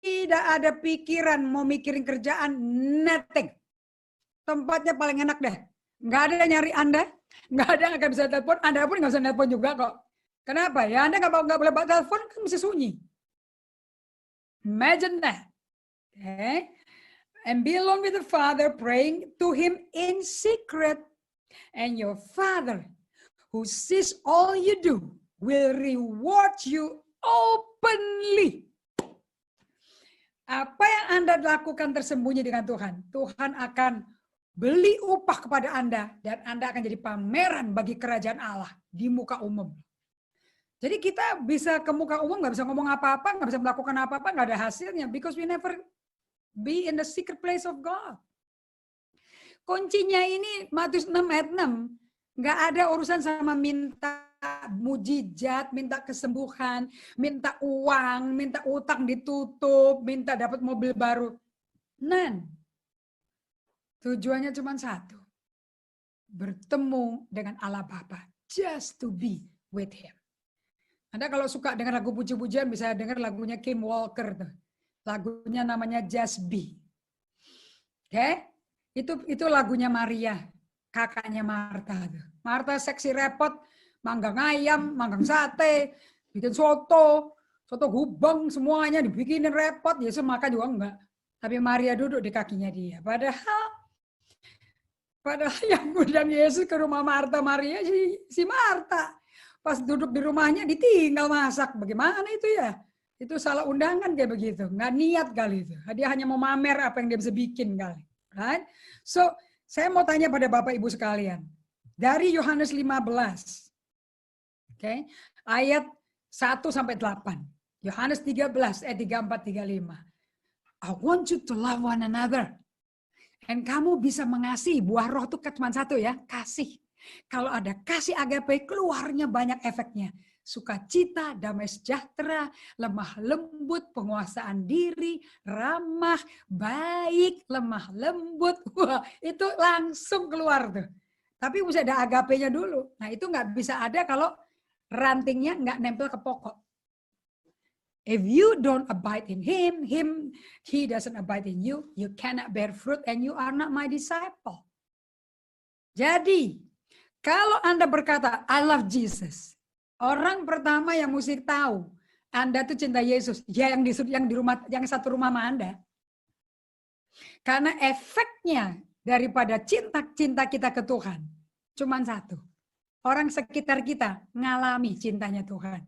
Tidak ada pikiran mau mikirin kerjaan, nothing. Tempatnya paling enak deh. Nggak ada yang nyari Anda, nggak ada yang akan bisa telepon, Anda pun nggak bisa telepon juga kok. Kenapa? Ya Anda nggak boleh telepon, kan mesti sunyi. Imagine that. Okay. And be alone with the Father, praying to Him in secret. And your Father, who sees all you do, will reward you openly. Apa yang Anda lakukan tersembunyi dengan Tuhan, Tuhan akan beli upah kepada Anda, dan Anda akan jadi pameran bagi kerajaan Allah di muka umum. Jadi kita bisa ke muka umum, nggak bisa ngomong apa-apa, nggak bisa melakukan apa-apa, nggak ada hasilnya, because we never be in the secret place of God. Kuncinya ini Matius 6 ayat 6, nggak ada urusan sama minta mujizat, minta kesembuhan, minta uang, minta utang ditutup, minta dapat mobil baru. None. Tujuannya cuma satu. Bertemu dengan Allah Bapa. Just to be with Him. Anda kalau suka dengar lagu puji-pujian bisa dengar lagunya Kim Walker tuh. Lagunya namanya Just Be. Oke? Itu lagunya Maria, kakaknya Marta tuh. Marta seksi repot, manggang ayam, manggang sate, bikin soto gubeng, semuanya dibikinin repot. Yesus makan juga enggak. Tapi Maria duduk di kakinya dia. Padahal yang ngundang Yesus ke rumah Marta Maria si Marta. Pas duduk di rumahnya ditinggal masak. Bagaimana itu ya? Itu salah undangan kayak begitu. Nggak niat kali itu. Dia hanya mau mamer apa yang dia bisa bikin kali. Right? So, saya mau tanya pada Bapak Ibu sekalian. Dari Yohanes 15. Okay? ayat 1-8. Yohanes 13 ayat 34-35. I want you to love one another. And kamu bisa mengasihi, buah roh itu cuma satu ya, kasih. Kalau ada kasih agape, keluarnya banyak efeknya. Sukacita, damai sejahtera, lemah lembut, penguasaan diri, ramah, baik, lemah lembut. Wah, itu langsung keluar tuh. Tapi mesti ada agapenya dulu. Nah itu nggak bisa ada kalau rantingnya nggak nempel ke pokok. If you don't abide in he doesn't abide in you, you cannot bear fruit and you are not my disciple. Jadi, kalau Anda berkata, I love Jesus, orang pertama yang mesti tahu, Anda tuh cinta Yesus, ya yang di rumah, yang satu rumah sama Anda. Karena efeknya daripada cinta kita ke Tuhan, cuma satu. Orang sekitar kita ngalami cintanya Tuhan.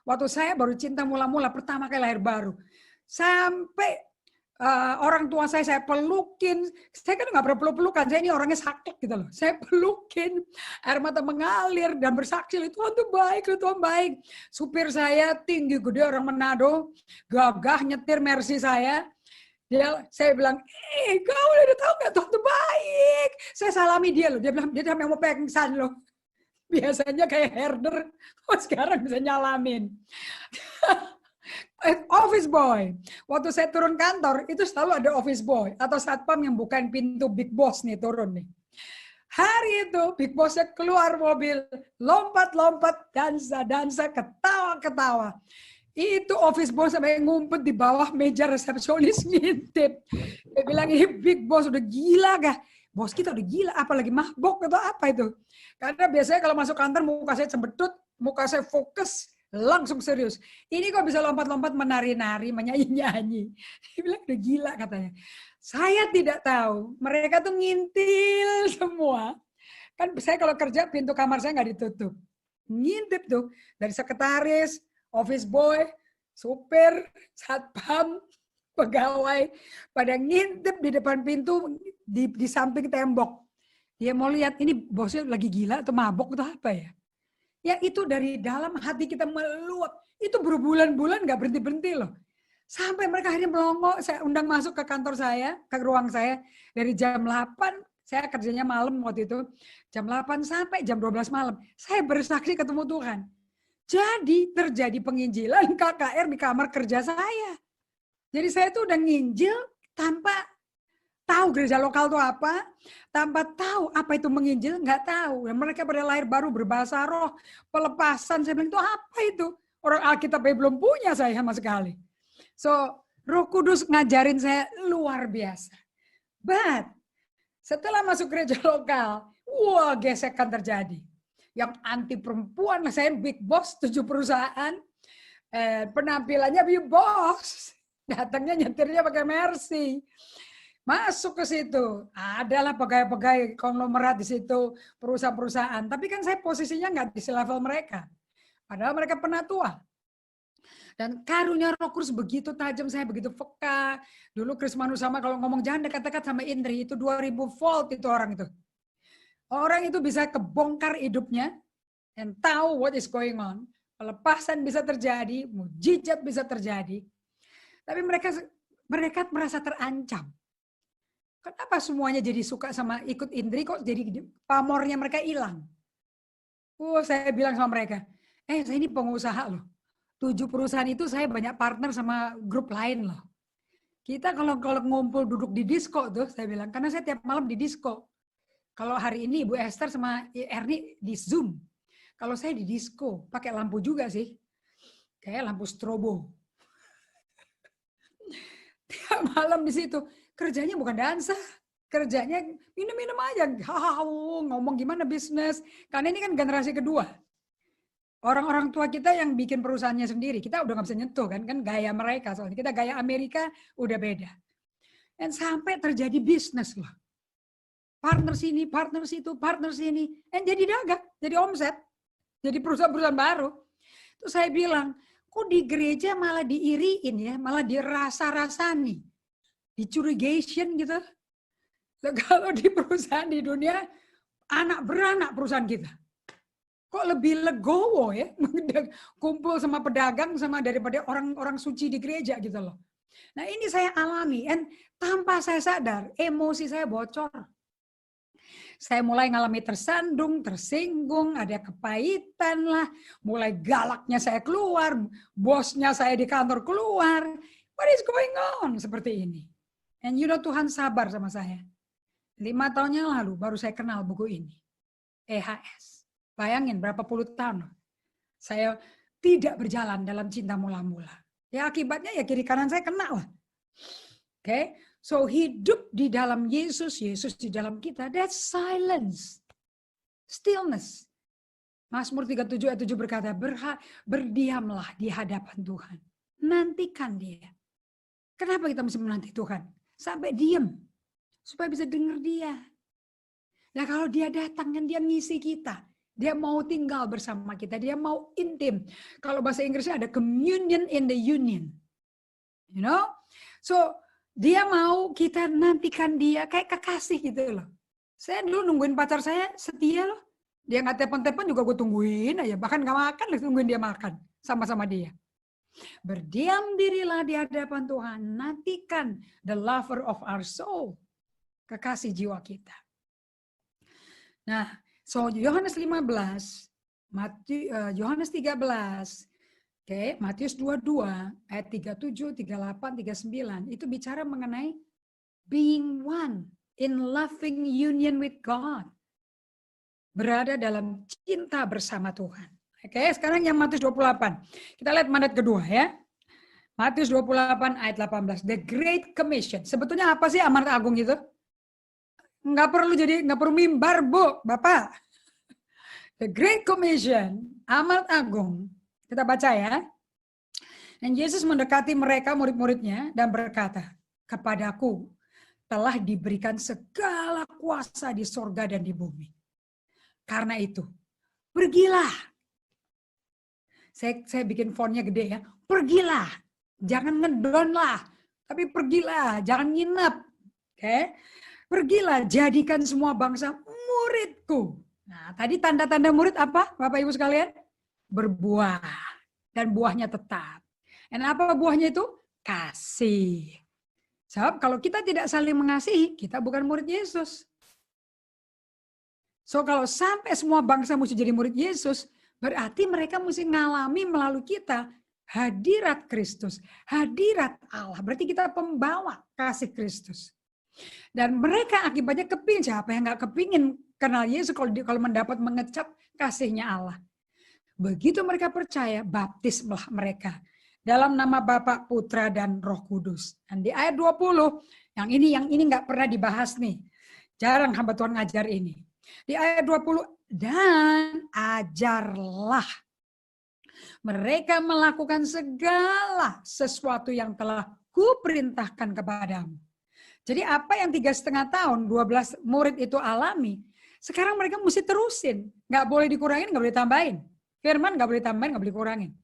Waktu saya baru cinta mula-mula, pertama kali lahir baru. Sampai orang tua saya pelukin. Saya kan nggak pernah peluk-pelukan, saya ini orangnya sakit gitu loh. Saya pelukin, air mata mengalir dan bersaksi, Tuhan tuh baik, Tuhan baik. Supir saya tinggi gede orang Manado, gagah nyetir Mercy saya. Saya bilang, kau udah tahu nggak Tuhan tuh baik. Saya salami dia loh, dia bilang, dia sampai mau pengsan loh. Biasanya kayak herder, sekarang bisa nyalamin. Office boy. Waktu saya turun kantor, itu selalu ada office boy. Atau satpam yang bukan pintu big boss nih, turun nih. Hari itu, big bossnya keluar mobil, lompat-lompat, dansa-dansa, ketawa-ketawa. Itu office boss sampai ngumpet di bawah meja resepsionis ngintip. Dia bilang, ini big boss udah gila kah? Bos kita udah gila, apalagi mabok atau apa itu. Karena biasanya kalau masuk kantor muka saya cembetut, muka saya fokus, langsung serius. Ini kok bisa lompat-lompat menari-nari, menyanyi-nyanyi. Dia bilang udah gila katanya. Saya tidak tahu, mereka tuh ngintil semua. Kan saya kalau kerja pintu kamar saya nggak ditutup. Ngintip tuh, dari sekretaris, office boy, supir, satpam, pegawai, pada ngintip di depan pintu, di samping tembok. Dia mau lihat ini bosnya lagi gila atau mabok atau apa ya. Ya itu dari dalam hati kita meluap. Itu berbulan-bulan gak berhenti-berhenti loh. Sampai mereka akhirnya melongo, saya undang masuk ke kantor saya, ke ruang saya. Dari jam 8, saya kerjanya malam waktu itu. Jam 8 sampai jam 12 malam. Saya bersaksi ketemu Tuhan. Jadi terjadi penginjilan KKR di kamar kerja saya. Jadi saya tuh udah nginjil tanpa tahu gereja lokal itu apa, tanpa tahu apa itu menginjil, nggak tahu. Dan mereka pada lahir baru berbahasa roh, pelepasan. Saya bilang itu apa itu? Orang Alkitab belum punya saya sama sekali. So, Roh Kudus ngajarin saya luar biasa. But, setelah masuk gereja lokal, wah gesekan terjadi. Yang anti perempuan, saya big boss 7 perusahaan, penampilannya big boss. Datangnya nyetirnya pakai Mercy. Masuk ke situ. Adalah pegawai-pegawai konglomerat di situ, perusahaan-perusahaan. Tapi kan saya posisinya nggak di level mereka. Padahal mereka penatua. Dan karunia Roh Kudus begitu tajam, saya begitu peka. Dulu Chris Manusama kalau ngomong jangan dekat-dekat sama Indri, itu 2000 volt itu orang itu. Orang itu bisa kebongkar hidupnya and tahu what is going on. Pelepasan bisa terjadi, mujizat bisa terjadi. Tapi mereka merasa terancam. Kenapa semuanya jadi suka sama ikut Indri, kok jadi pamornya mereka hilang? Saya bilang sama mereka, saya ini pengusaha loh. 7 perusahaan itu saya banyak partner sama grup lain loh. Kita kalau ngumpul duduk di disco tuh, saya bilang, karena saya tiap malam di disco. Kalau hari ini Ibu Esther sama Erni di Zoom. Kalau saya di disco, pakai lampu juga sih. Kayak lampu strobo. Tiap malam di situ. Kerjanya bukan dansa, kerjanya minum-minum aja, ngomong gimana bisnis. Karena ini kan generasi kedua. Orang-orang tua kita yang bikin perusahaannya sendiri, kita udah nggak bisa nyentuh kan gaya mereka. Soalnya kita gaya Amerika udah beda. Dan sampai terjadi bisnis loh. Partner sini, partner situ, partner sini. Dan jadi dagang, jadi omset, jadi perusahaan-perusahaan baru. Terus saya bilang, kok di gereja malah diiriin ya, malah dirasa-rasani. Dicurigation gitu. Kalau di perusahaan di dunia, anak beranak perusahaan kita. kok lebih legowo ya, kumpul sama pedagang sama daripada orang-orang suci di gereja gitu loh. Nah ini saya alami, dan tanpa saya sadar, emosi saya bocor. Saya mulai ngalami tersandung, tersinggung, ada kepahitan lah, mulai galaknya saya keluar, bosnya saya di kantor keluar. What is going on? Seperti ini. And you know Tuhan sabar sama saya. 5 tahun yang lalu baru saya kenal buku ini. EHS. Bayangin berapa puluh tahun saya tidak berjalan dalam cinta mula-mula. Ya akibatnya ya kiri kanan saya kena lah. Oke, so hidup di dalam Yesus, Yesus di dalam kita, that's silence. Stillness. Mazmur 37 ayat 7 berkata, berdiamlah di hadapan Tuhan. Nantikan dia. Kenapa kita mesti menanti Tuhan? Sampai diam. Supaya bisa dengar dia. Nah kalau dia datang kan dia ngisi kita. Dia mau tinggal bersama kita. Dia mau intim. Kalau bahasa Inggrisnya ada communion in the union. You know? So, dia mau kita nantikan dia kayak kekasih gitu loh. Saya dulu nungguin pacar saya setia loh. Dia nggak telepon-telepon juga gue tungguin aja. Bahkan nggak makan, tungguin dia makan. Sama-sama dia. Berdiam dirilah di hadapan Tuhan. Nantikan the lover of our soul. Kekasih jiwa kita. Nah, so Yohanes 15, Yohanes 13, Matius 22 ayat 37, 38, 39 itu bicara mengenai being one in loving union with God. Berada dalam cinta bersama Tuhan. Sekarang yang Matius 28. Kita lihat mandat kedua ya. Matius 28 ayat 18. The Great Commission. Sebetulnya apa sih amanat agung itu? Nggak perlu mimbar, Bu, Bapak. The Great Commission, amanat agung. Kita baca ya. Dan Yesus mendekati mereka, murid-muridnya, dan berkata, kepadaku telah diberikan segala kuasa di sorga dan di bumi. Karena itu, pergilah. Saya bikin fontnya gede ya. Pergilah. Jangan ngedon lah. Tapi pergilah. Jangan nginep. Pergilah, jadikan semua bangsa muridku. Nah, tadi tanda-tanda murid apa, Bapak Ibu sekalian? Berbuah. Dan buahnya tetap. Dan apa buahnya itu? Kasih. Sebab kalau kita tidak saling mengasihi, kita bukan murid Yesus. So kalau sampai semua bangsa mesti jadi murid Yesus, berarti mereka mesti ngalami melalui kita hadirat Kristus. Hadirat Allah. Berarti kita pembawa kasih Kristus. Dan mereka akibatnya kepingin, siapa yang nggak kepingin kenal Yesus kalau mendapat mengecap kasihnya Allah. Begitu mereka percaya, baptislah mereka dalam nama Bapa, Putra, dan Roh Kudus. Dan di ayat 20, yang ini nggak pernah dibahas nih. Jarang hamba Tuhan ngajar ini. Di ayat 20, dan ajarlah mereka melakukan segala sesuatu yang telah kuperintahkan kepadamu. Jadi apa yang 3,5 tahun, 12 murid itu alami, sekarang mereka mesti terusin. Nggak boleh dikurangin, nggak boleh tambahin. Firman nggak boleh tambahin, nggak boleh kurangin.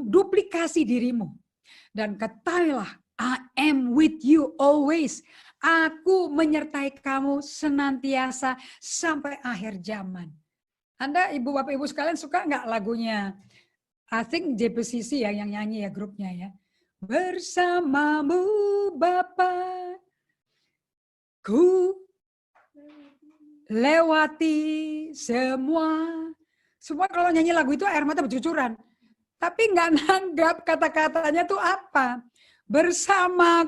Duplikasi dirimu. Dan ketahuilah, I am with you always. Aku menyertai kamu senantiasa sampai akhir zaman. Anda, Ibu, Bapak, Ibu sekalian suka nggak lagunya? I think JPCC ya yang nyanyi ya grupnya ya. Bersamamu Bapa, ku lewati semua. Semua kalau nyanyi lagu itu air mata bercucuran. Tapi nggak nanggap kata-katanya tuh apa. Bersamamu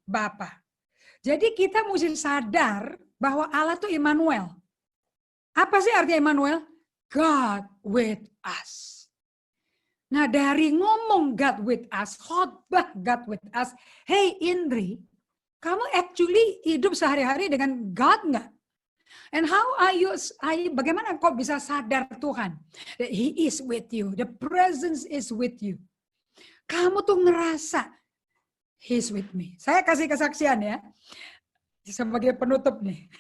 Bapa. Jadi kita mesti sadar bahwa Allah tuh Immanuel. Apa sih artinya Immanuel? God with us. Nah dari ngomong God with us, khotbah God with us, hey Indri, kamu actually hidup sehari-hari dengan God nggak? And how are you, bagaimana kau bisa sadar Tuhan? That He is with you, the presence is with you. Kamu tuh ngerasa, He's with me. Saya kasih kesaksian ya, sebagai penutup nih.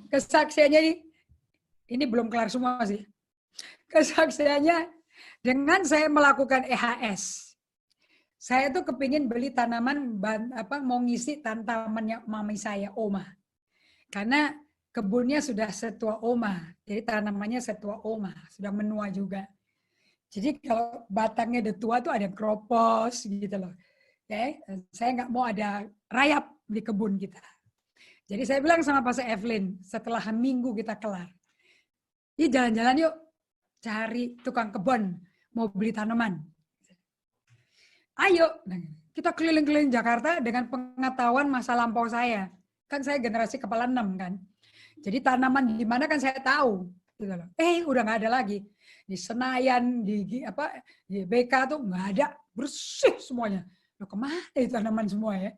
Kesaksiannya ini belum kelar semua sih. Kesaksiannya dengan saya melakukan EHS. Saya tuh kepingin beli tanaman mau ngisi tanamannya mami saya, Oma. Karena kebunnya sudah setua oma, jadi tanamannya setua oma, sudah menua juga. Jadi kalau batangnya udah tua tuh ada yang kropos gitu loh. Oke, saya nggak mau ada rayap di kebun kita. Jadi saya bilang sama Pastor Evelyn, setelah minggu kita kelar, ini jalan-jalan yuk, cari tukang kebun, mau beli tanaman. Ayo, kita keliling-keliling Jakarta dengan pengetahuan masa lampau saya. Kan saya generasi kepala 6 kan. Jadi tanaman di mana kan saya tahu. Gitu loh. Udah nggak ada lagi. Di Senayan, di BK tuh nggak ada. Bersih semuanya. Loh, kemana itu tanaman semua ya?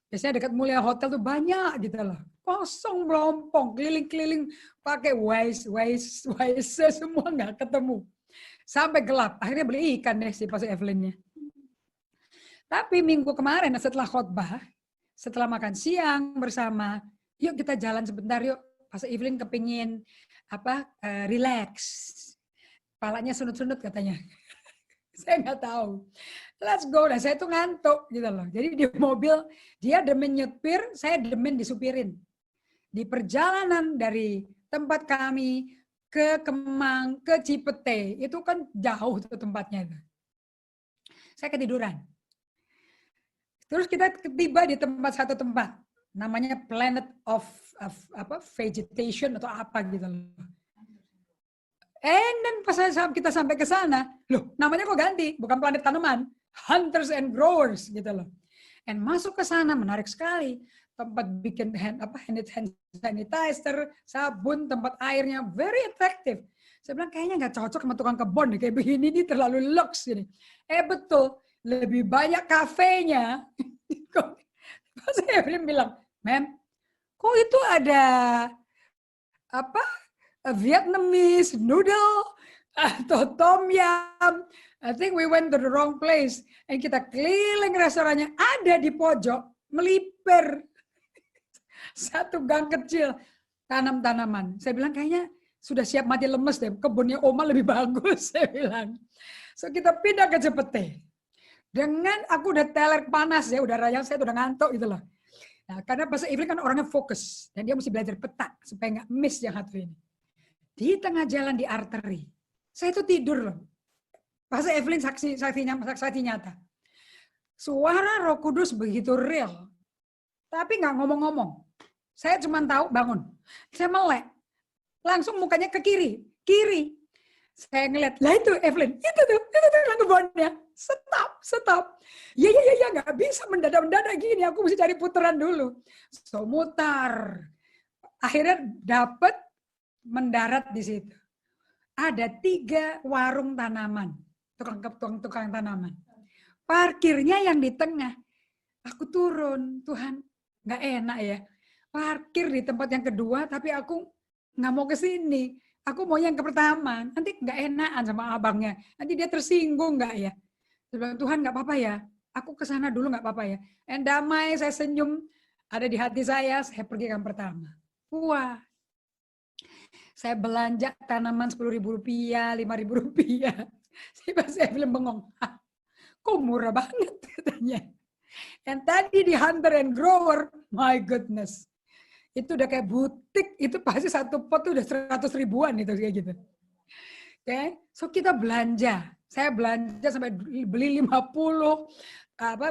Biasanya dekat Mulia Hotel tuh banyak gitu loh. Kosong melompong, keliling-keliling pakai Waze semua nggak ketemu. Sampai gelap. Akhirnya beli ikan deh si Pastor Evelyn-nya. Tapi minggu kemarin setelah khotbah, setelah makan siang bersama, yuk kita jalan sebentar yuk. Pastor Evelyn kepingin relax. Kepalanya sunut-sunut katanya. Saya nggak tahu. Let's go. Dan saya tuh ngantuk gitu loh. Jadi di mobil dia demen nyetir, saya demen disupirin. Di perjalanan dari tempat kami ke Kemang, ke Cipete, itu kan jauh tuh tempatnya itu. Saya ketiduran. Terus kita tiba di satu tempat, namanya Planet of Vegetation atau apa gitu loh. Dan pas kita sampai ke sana, loh namanya kok ganti, bukan Planet Tanaman, Hunters and Growers gitu loh. And masuk ke sana menarik sekali, tempat bikin hand sanitizer, sabun, tempat airnya very effective. Saya bilang kayaknya nggak cocok sama tukang kebun kayak begini, ini terlalu lux ini. Betul. Lebih banyak kafenya. Saya bilang, Mem, kok itu ada Vietnamese noodle atau tom yum? I think we went to the wrong place. Dan kita keliling restorannya, ada di pojok, melipir. Satu gang kecil, tanam-tanaman. Saya bilang kayaknya sudah siap mati lemes deh, kebunnya Oma lebih bagus, saya bilang. So kita pindah ke Cipete. Dengan aku udah teler panas ya, udah rayang saya udah ngantuk gitu loh. Nah, karena Pastor Evelyn kan orangnya fokus dan dia mesti belajar peta supaya nggak miss yang satu ini. Di tengah jalan di arteri, saya itu tidur loh. Pastor Evelyn saksi nyata. Suara Roh Kudus begitu real, tapi nggak ngomong-ngomong. Saya cuma tahu bangun. Saya melek, langsung mukanya ke kiri. Saya ngeliat, lah itu Evelyn, itu tuh kebunnya. Stop. Ya, nggak bisa mendadak gini, aku mesti cari putaran dulu. So, mutar. Akhirnya dapat mendarat di situ. Ada 3 warung tanaman, tukang tanaman. Parkirnya yang di tengah. Aku turun, Tuhan, nggak enak ya. Parkir di tempat yang kedua, tapi aku nggak mau ke sini. Aku mau yang ke pertama, nanti nggak enakan sama abangnya. Nanti dia tersinggung nggak ya? Saya bilang, Tuhan nggak apa-apa ya, aku ke sana dulu nggak apa-apa ya. Dan damai, saya senyum, ada di hati saya pergi yang pertama. Wah, saya belanja tanaman Rp10.000, Rp5.000. Saya bilang bengong, kok murah banget katanya. Dan tadi di Hunter and Grower, my goodness. Itu udah kayak butik, itu pasti satu pot tuh udah 100 ribuan itu kayak gitu. Oke, so kita belanja. Saya belanja sampai beli 50,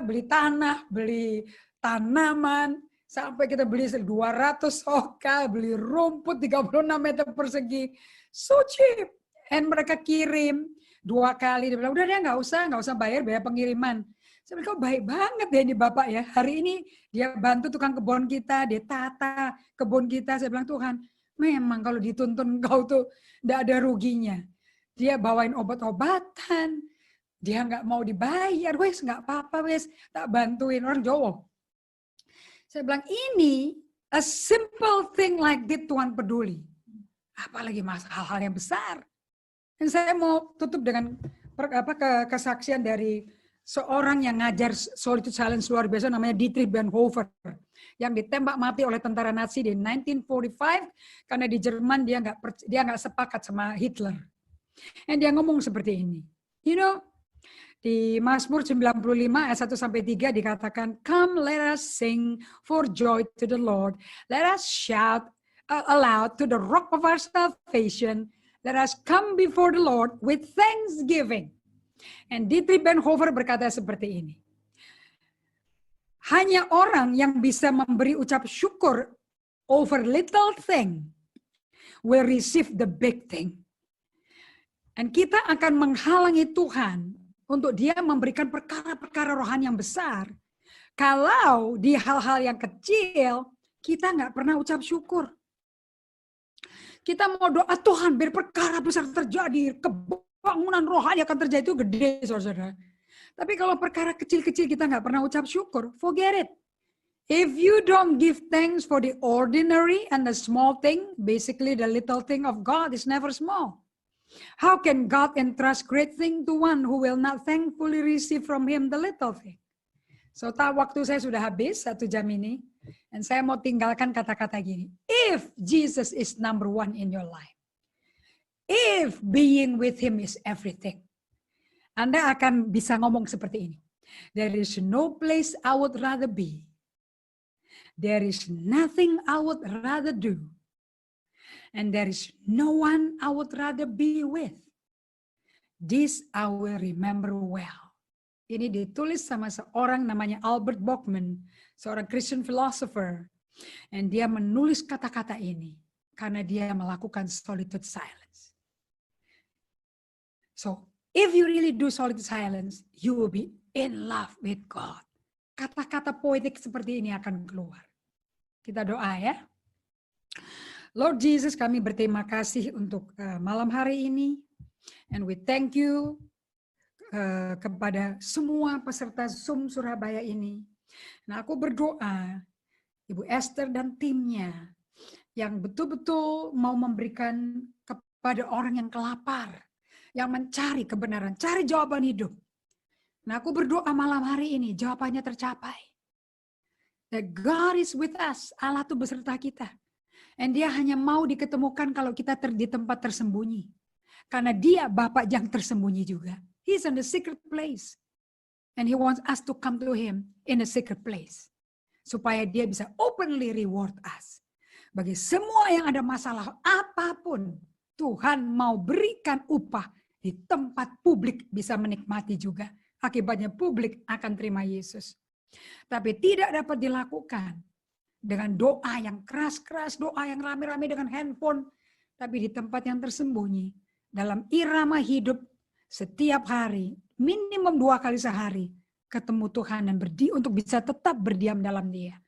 beli tanah, beli tanaman, sampai kita beli 200 soka, beli rumput 36 meter persegi. So cheap. And mereka kirim 2 kali. Dia bilang, udah deh nggak usah bayar pengiriman. Saya bilang, kok baik banget ya ini Bapak ya. Hari ini dia bantu tukang kebun kita, dia tata kebun kita. Saya bilang, Tuhan, memang kalau dituntun kau tuh nggak ada ruginya. Dia bawain obat-obatan, dia nggak mau dibayar, wes nggak apa-apa, wes tak bantuin orang Jawa. Saya bilang, ini a simple thing like this Tuhan peduli. Apalagi hal-hal yang besar. Dan saya mau tutup dengan kesaksian dari seorang yang ngajar Solitude Silence luar biasa namanya Dietrich Bonhoeffer yang ditembak mati oleh tentara Nazi di 1945 karena di Jerman dia nggak sepakat sama Hitler. Dan dia ngomong seperti ini. You know, di Mazmur 95 ayat 1 sampai 3 dikatakan, "Come let us sing for joy to the Lord. Let us shout aloud to the rock of our salvation, let us come before the Lord with thanksgiving. And Dietrich Bonhoeffer berkata seperti ini. Hanya orang yang bisa memberi ucap syukur over little thing will receive the big thing. Dan kita akan menghalangi Tuhan untuk dia memberikan perkara-perkara rohani yang besar. Kalau di hal-hal yang kecil, kita nggak pernah ucap syukur. Kita mau doa Tuhan biar perkara besar terjadi, kebangunan rohani akan terjadi, itu gede, saudara. Tapi kalau perkara kecil-kecil kita nggak pernah ucap syukur, forget it. If you don't give thanks for the ordinary and the small thing, basically the little thing of God is never small. How can God entrust great thing to one who will not thankfully receive from him the little thing? So, waktu saya sudah habis 1 jam ini, dan saya mau tinggalkan kata-kata gini. If Jesus is number one in your life, if being with him is everything, Anda akan bisa ngomong seperti ini. There is no place I would rather be. There is nothing I would rather do. And there is no one I would rather be with. This I will remember well. Ini ditulis sama seorang namanya Albert Bachman, seorang Christian philosopher. And dia menulis kata-kata ini karena dia melakukan solitude silence. So, if you really do solitude silence, you will be in love with God. Kata-kata poetik seperti ini akan keluar. Kita doa ya. Lord Jesus, kami berterima kasih untuk malam hari ini. And we thank you kepada semua peserta Zoom Surabaya ini. Nah, aku berdoa, Ibu Esther dan timnya, yang betul-betul mau memberikan kepada orang yang kelapar, yang mencari kebenaran, cari jawaban hidup. Nah, aku berdoa malam hari ini, jawabannya tercapai. That God is with us, Allah itu beserta kita. And dia hanya mau diketemukan kalau kita di tempat tersembunyi. Karena dia Bapa yang tersembunyi juga. He's in the secret place. And he wants us to come to him in the secret place. Supaya dia bisa openly reward us. Bagi semua yang ada masalah apapun, Tuhan mau berikan upah di tempat publik bisa menikmati juga. Akibatnya publik akan terima Yesus. Tapi tidak dapat dilakukan dengan doa yang keras-keras, doa yang rame-rame dengan handphone. Tapi di tempat yang tersembunyi, dalam irama hidup setiap hari, minimum 2 kali sehari, ketemu Tuhan dan untuk bisa tetap berdiam dalam dia.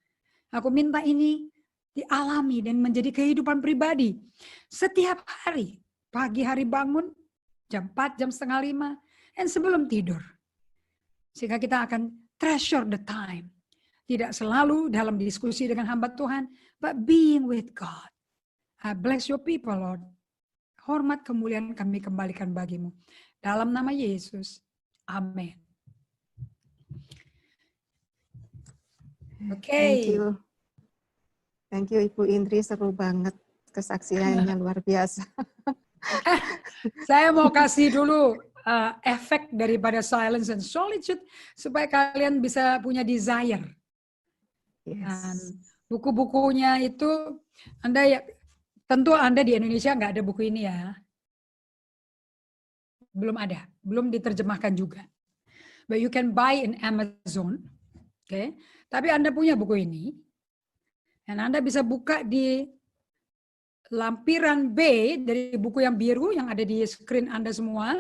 Aku minta ini dialami dan menjadi kehidupan pribadi. Setiap hari, pagi hari bangun, jam 4, jam setengah 5, dan sebelum tidur. Sehingga kita akan treasure the time. Tidak selalu dalam diskusi dengan hamba Tuhan, but being with God. I bless your people, Lord. Hormat kemuliaan kami kembalikan bagimu. Dalam nama Yesus. Amin. Oke. Thank you. Thank you Ibu Indri, seru banget kesaksiannya luar biasa. Saya mau kasih dulu efek daripada silence and solitude supaya kalian bisa punya desire. Yes. Buku-bukunya itu Anda ya tentu Anda di Indonesia nggak ada buku ini ya. Belum ada, belum diterjemahkan juga. But you can buy in Amazon. Okay? Tapi Anda punya buku ini. Dan Anda bisa buka di lampiran B dari buku yang biru yang ada di screen Anda semua.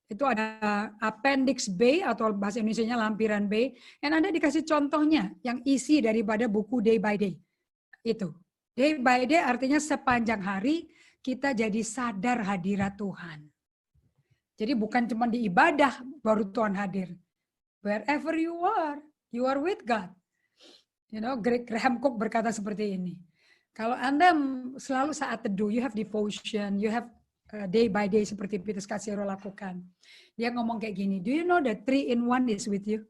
Itu ada appendix B atau bahasa Indonesianya lampiran B. Dan Anda dikasih contohnya yang isi daripada buku day by day. Itu. Day by day artinya sepanjang hari kita jadi sadar hadirat Tuhan. Jadi bukan cuma di ibadah baru Tuhan hadir. Wherever you are with God. You know, Graham Cook berkata seperti ini. Kalau Anda selalu saat teduh, you have devotion, you have day by day seperti Petrus Kasiro lakukan. Dia ngomong kayak gini, do you know that 3-in-1 is with you?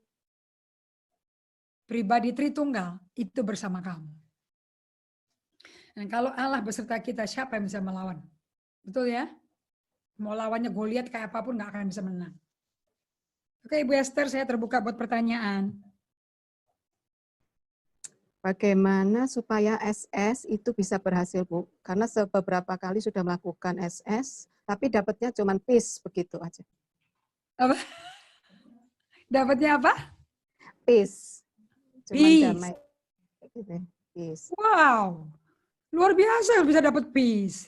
Pribadi Tritunggal itu bersama kamu. Dan kalau Allah beserta kita, siapa yang bisa melawan? Betul ya? Mau lawannya Goliat kayak apapun nggak akan bisa menang. Oke Ibu Esther, saya terbuka buat pertanyaan. Bagaimana supaya SS itu bisa berhasil, Bu? Karena beberapa kali sudah melakukan SS, tapi dapatnya cuma peace begitu aja. Apa? Dapatnya apa? Peace. Cuma Peace. damai. Gitu. Peace. Wow. Luar biasa bisa dapat peace.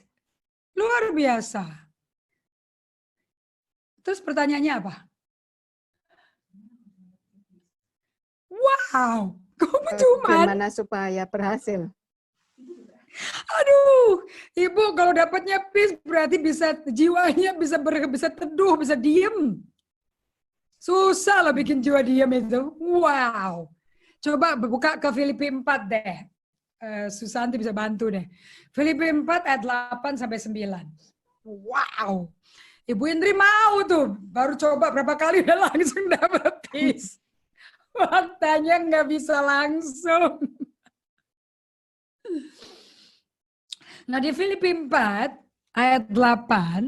Luar biasa. Terus pertanyaannya apa? Wow. Kok cuman? Bagaimana supaya berhasil? Aduh, Ibu kalau dapatnya peace berarti bisa jiwanya bisa teduh, bisa diem. Susah loh bikin jiwa diem itu. Wow. Coba buka ke Filipi 4 deh. Susanti bisa bantu deh. Filipi 4 ayat 8 sampai 9. Wow. Ibu Indri mau tuh. Baru coba berapa kali udah langsung dapat peace. Faktanya nggak bisa langsung. Nah di Filipi 4 ayat 8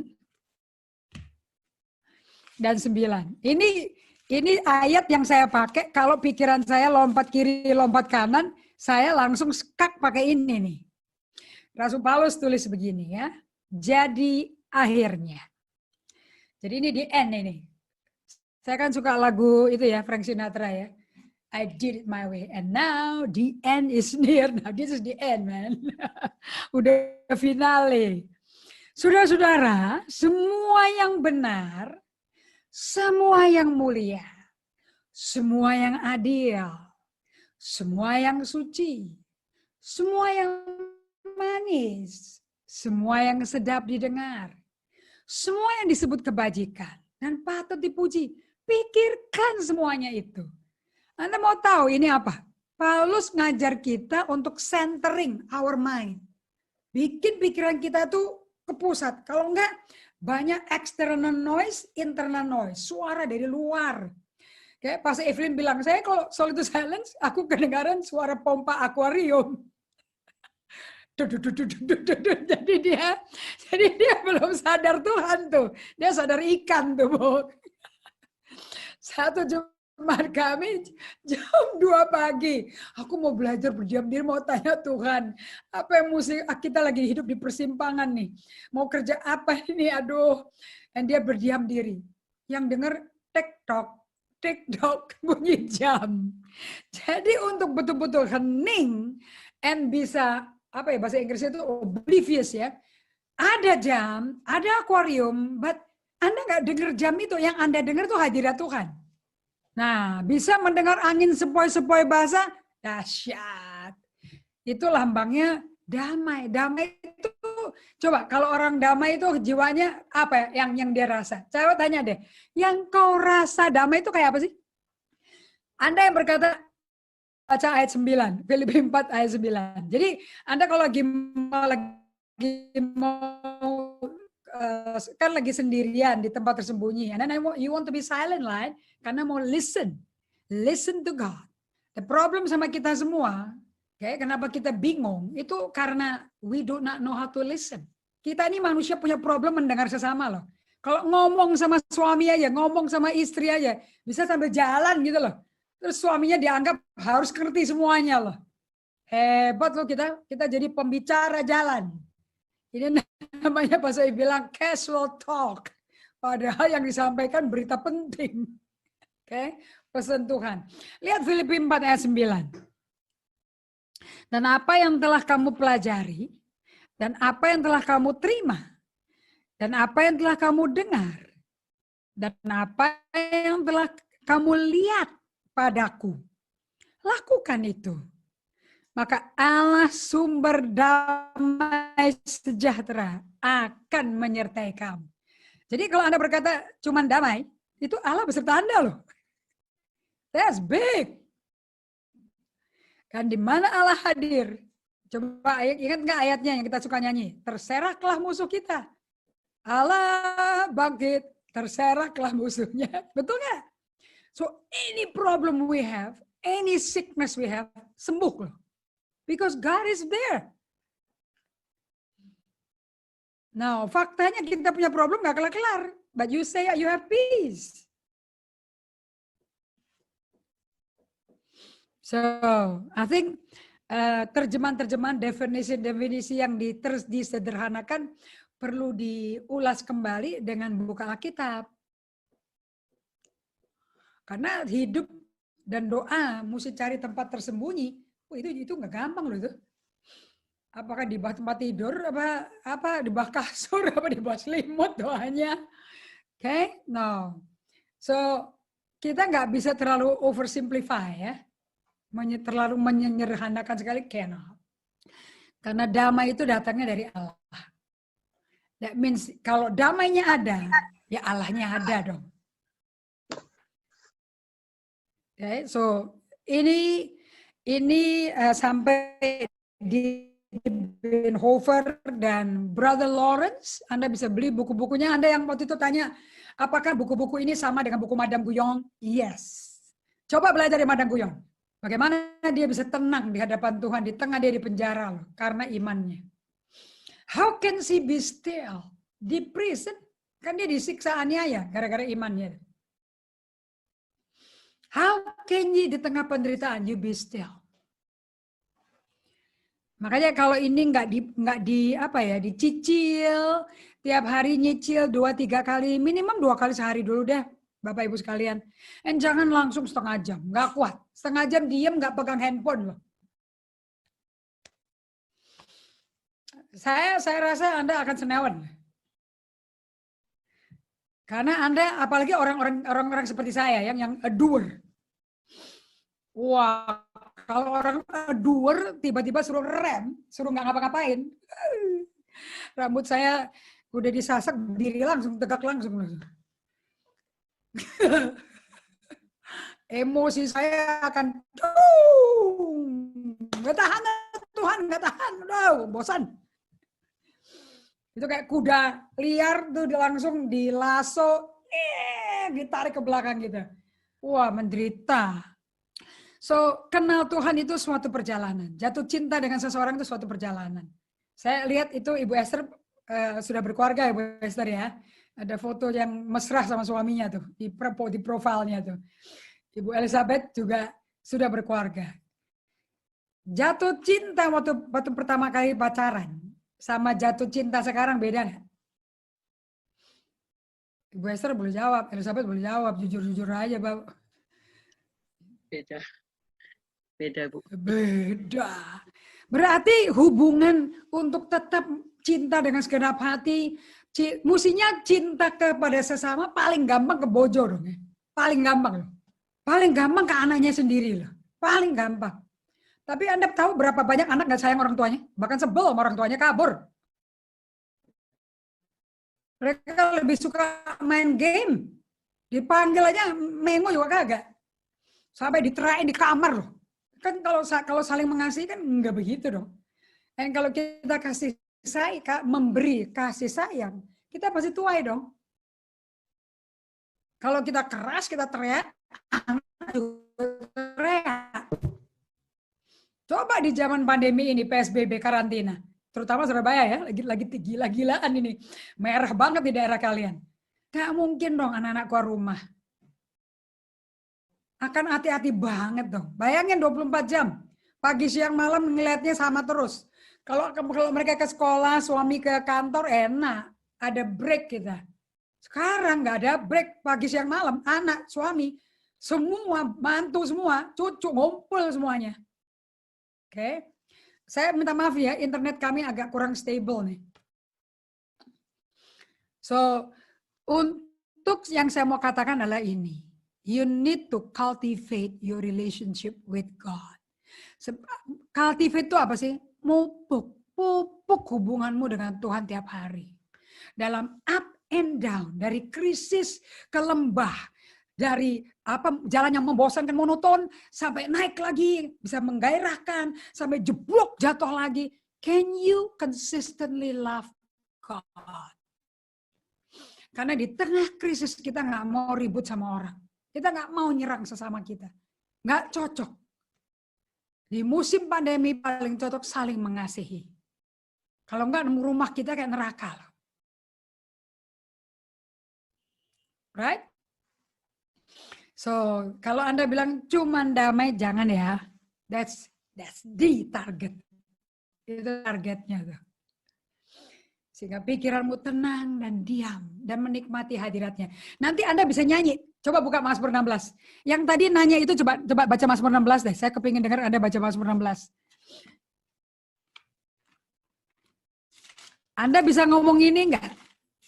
dan 9. Ini ayat yang saya pakai kalau pikiran saya lompat kiri, lompat kanan, saya langsung skak pakai ini nih. Rasul Paulus tulis begini ya. Jadi akhirnya. Jadi ini di end ini. Saya kan suka lagu itu ya, Frank Sinatra ya. I did it my way and now the end is near. Now this is the end, man. Udah finale. Saudara-saudara, semua yang benar, semua yang mulia, semua yang adil, semua yang suci, semua yang manis, semua yang sedap didengar, semua yang disebut kebajikan dan patut dipuji. Pikirkan semuanya itu. Anda mau tahu ini apa? Paulus ngajar kita untuk centering our mind. Bikin pikiran kita tuh ke pusat. Kalau enggak, banyak external noise, internal noise. Suara dari luar. Kayak Pastor Evelyn bilang, saya kalau soal itu silence, aku kedengaran suara pompa akuarium. Jadi dia belum sadar Tuhan tuh. Dia sadar ikan tuh, Bu. Satu Jumat kami jam 2 pagi. Aku mau belajar berdiam diri, mau tanya Tuhan. Apa yang mesti, kita lagi hidup di persimpangan nih. Mau kerja apa ini, aduh. Dan dia berdiam diri. Yang dengar tik-tok bunyi jam. Jadi untuk betul-betul hening and bisa, apa ya bahasa Inggrisnya itu oblivious ya. Ada jam, ada akuarium, but Anda nggak dengar jam itu. Yang Anda dengar tuh hadirat Tuhan. Nah, bisa mendengar angin sepoi-sepoi basah, dahsyat. Itu lambangnya damai. Damai itu, coba kalau orang damai itu jiwanya apa ya yang dia rasa? Saya tanya deh, yang kau rasa damai itu kayak apa sih? Anda yang berkata, baca ayat 9, Filipi 4 ayat 9. Jadi Anda kalau lagi mau kan lagi sendirian di tempat tersembunyi, and then you want to be silent, right? Karena mau listen to God. The problem sama kita semua, okay, kenapa kita bingung, itu karena we do not know how to listen. Kita ini manusia punya problem mendengar sesama loh. Kalau ngomong sama suami aja, ngomong sama istri aja, bisa sambil jalan gitu loh. Terus suaminya dianggap harus ngerti semuanya loh. Hebat loh kita jadi pembicara jalan. Ini namanya bahasa bilang casual talk. Padahal yang disampaikan berita penting. Oke, pesan Tuhan. Lihat Filipi 4 ayat 9. Dan apa yang telah kamu pelajari, dan apa yang telah kamu terima, dan apa yang telah kamu dengar, dan apa yang telah kamu lihat padaku, lakukan itu. Maka Allah sumber damai sejahtera akan menyertai kamu. Jadi kalau Anda berkata cuma damai, itu Allah beserta Anda loh. That's big. Kan di mana Allah hadir? Coba ingat nggak ayatnya yang kita suka nyanyi? Terseraklah musuh kita. Allah bangkit, terseraklah musuhnya. Betul nggak? So any problem we have, any sickness we have, sembuh loh. Because God is there. Now, faktanya kita punya problem gak kelar-kelar. But you say you have peace. So, I think terjemahan-terjemahan, definisi-definisi yang terus disederhanakan perlu diulas kembali dengan buka Alkitab. Karena hidup dan doa mesti cari tempat tersembunyi. Itu nggak gampang loh itu. Apakah di bawah tempat tidur, apa di bawah kasur, apa di bawah selimut doanya. Okay, no. So kita nggak bisa terlalu oversimplify ya, terlalu menyederhanakan sekali, cannot. Karena damai itu datangnya dari Allah. That means kalau damainya ada, ya Allahnya ada dong. Okay, so ini sampai di Bonhoeffer dan Brother Lawrence, Anda bisa beli buku-bukunya. Anda yang waktu itu tanya, apakah buku-buku ini sama dengan buku Madame Guyon? Yes. Coba belajar dari Madame Guyon. Bagaimana dia bisa tenang di hadapan Tuhan, di tengah dia di penjara loh, karena imannya. How can she be still? Di prison, kan dia disiksa aniaya gara-gara imannya. How can you di tengah penderitaan you be still? Makanya kalau ini nggak dicicil, tiap hari nyicil 2-3 kali, minimum 2 kali sehari dulu deh, Bapak Ibu sekalian. Dan jangan langsung setengah jam, nggak kuat. Setengah jam diem nggak pegang handphone loh. Saya rasa Anda akan senewan. Karena Anda, apalagi orang-orang seperti saya yang a doer. Wah, kalau orang a doer tiba-tiba suruh rem, suruh nggak ngapa-ngapain. Rambut saya udah disasak, berdiri langsung, tegak langsung. Emosi saya akan, nggak tahan Tuhan, nggak tahan, bosan. Itu kayak kuda liar tuh langsung dilaso, ditarik ke belakang gitu. Wah, menderita. So, kenal Tuhan itu suatu perjalanan. Jatuh cinta dengan seseorang itu suatu perjalanan. Saya lihat itu Ibu Esther sudah berkeluarga, Ibu Esther ya. Ada foto yang mesra sama suaminya tuh di profilnya tuh. Ibu Elizabeth juga sudah berkeluarga. Jatuh cinta waktu pertama kali pacaran sama jatuh cinta sekarang beda nggak? Ibu Esther boleh jawab, Elizabeth boleh jawab, jujur-jujur aja, Bapak. Beda, Bu. Beda. Berarti hubungan untuk tetap cinta dengan segenap hati, mestinya cinta kepada sesama paling gampang ke bojo dong ya. Paling gampang loh. Paling gampang ke anaknya sendiri loh. Paling gampang. Tapi Anda tahu berapa banyak anak nggak sayang orang tuanya? Bahkan sebel sama orang tuanya, kabur. Mereka lebih suka main game. Dipanggil aja, mengo juga kagak. Sampai diterain di kamar loh. Kan kalau saling mengasihi kan enggak begitu dong. Dan kalau kita kasih sayang, memberi kasih sayang, kita pasti tuai dong. Kalau kita keras, kita teriak, anak juga teriak. Coba di zaman pandemi ini, PSBB karantina, terutama Surabaya ya, lagi gila-gilaan ini, merah banget di daerah kalian. Gak mungkin dong anak-anak keluar rumah. Akan hati-hati banget dong. Bayangin 24 jam. Pagi, siang, malam ngeliatnya sama terus. Kalau mereka ke sekolah, suami ke kantor, enak. Ada break kita. Sekarang nggak ada break. Pagi, siang, malam. Anak, suami, semua, mantu semua, cucu, ngumpul semuanya. Oke. Saya minta maaf ya, internet kami agak kurang stable nih. So, untuk yang saya mau katakan adalah ini. You need to cultivate your relationship with God. Cultivate itu apa sih? Pupuk hubunganmu dengan Tuhan tiap hari. Dalam up and down, dari krisis ke lembah, dari jalan yang membosankan, monoton, sampai naik lagi, bisa menggairahkan, sampai jeblok jatuh lagi. Can you consistently love God? Karena di tengah krisis kita nggak mau ribut sama orang. Kita nggak mau nyerang sesama kita. Nggak cocok. Di musim pandemi paling cocok saling mengasihi. Kalau nggak, rumah kita kayak neraka. Right? So, kalau Anda bilang cuman damai, jangan ya. That's That's the target. Itu targetnya tuh. Sehingga pikiranmu tenang dan diam dan menikmati hadiratnya. Nanti Anda bisa nyanyi. Coba buka Mazmur 16. Yang tadi nanya itu coba baca Mazmur 16 deh. Saya kepingin dengar Anda baca Mazmur 16. Anda bisa ngomong ini enggak?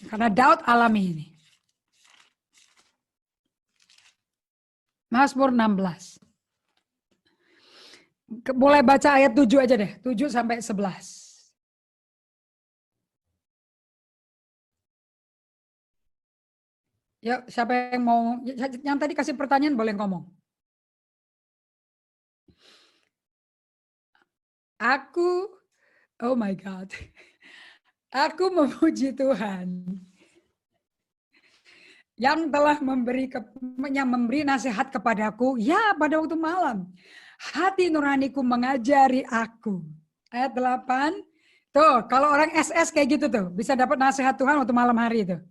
Karena Daud alami ini. Mazmur 16. Boleh baca ayat 7 aja deh. 7 sampai 11. Ya, siapa yang mau, yang tadi kasih pertanyaan boleh ngomong. Aku, oh my God. Aku memuji Tuhan yang telah memberi nasihat kepadaku, ya pada waktu malam. Hati nuraniku mengajari aku. Ayat 8. Tuh, kalau orang SS kayak gitu tuh, bisa dapat nasihat Tuhan waktu malam hari itu.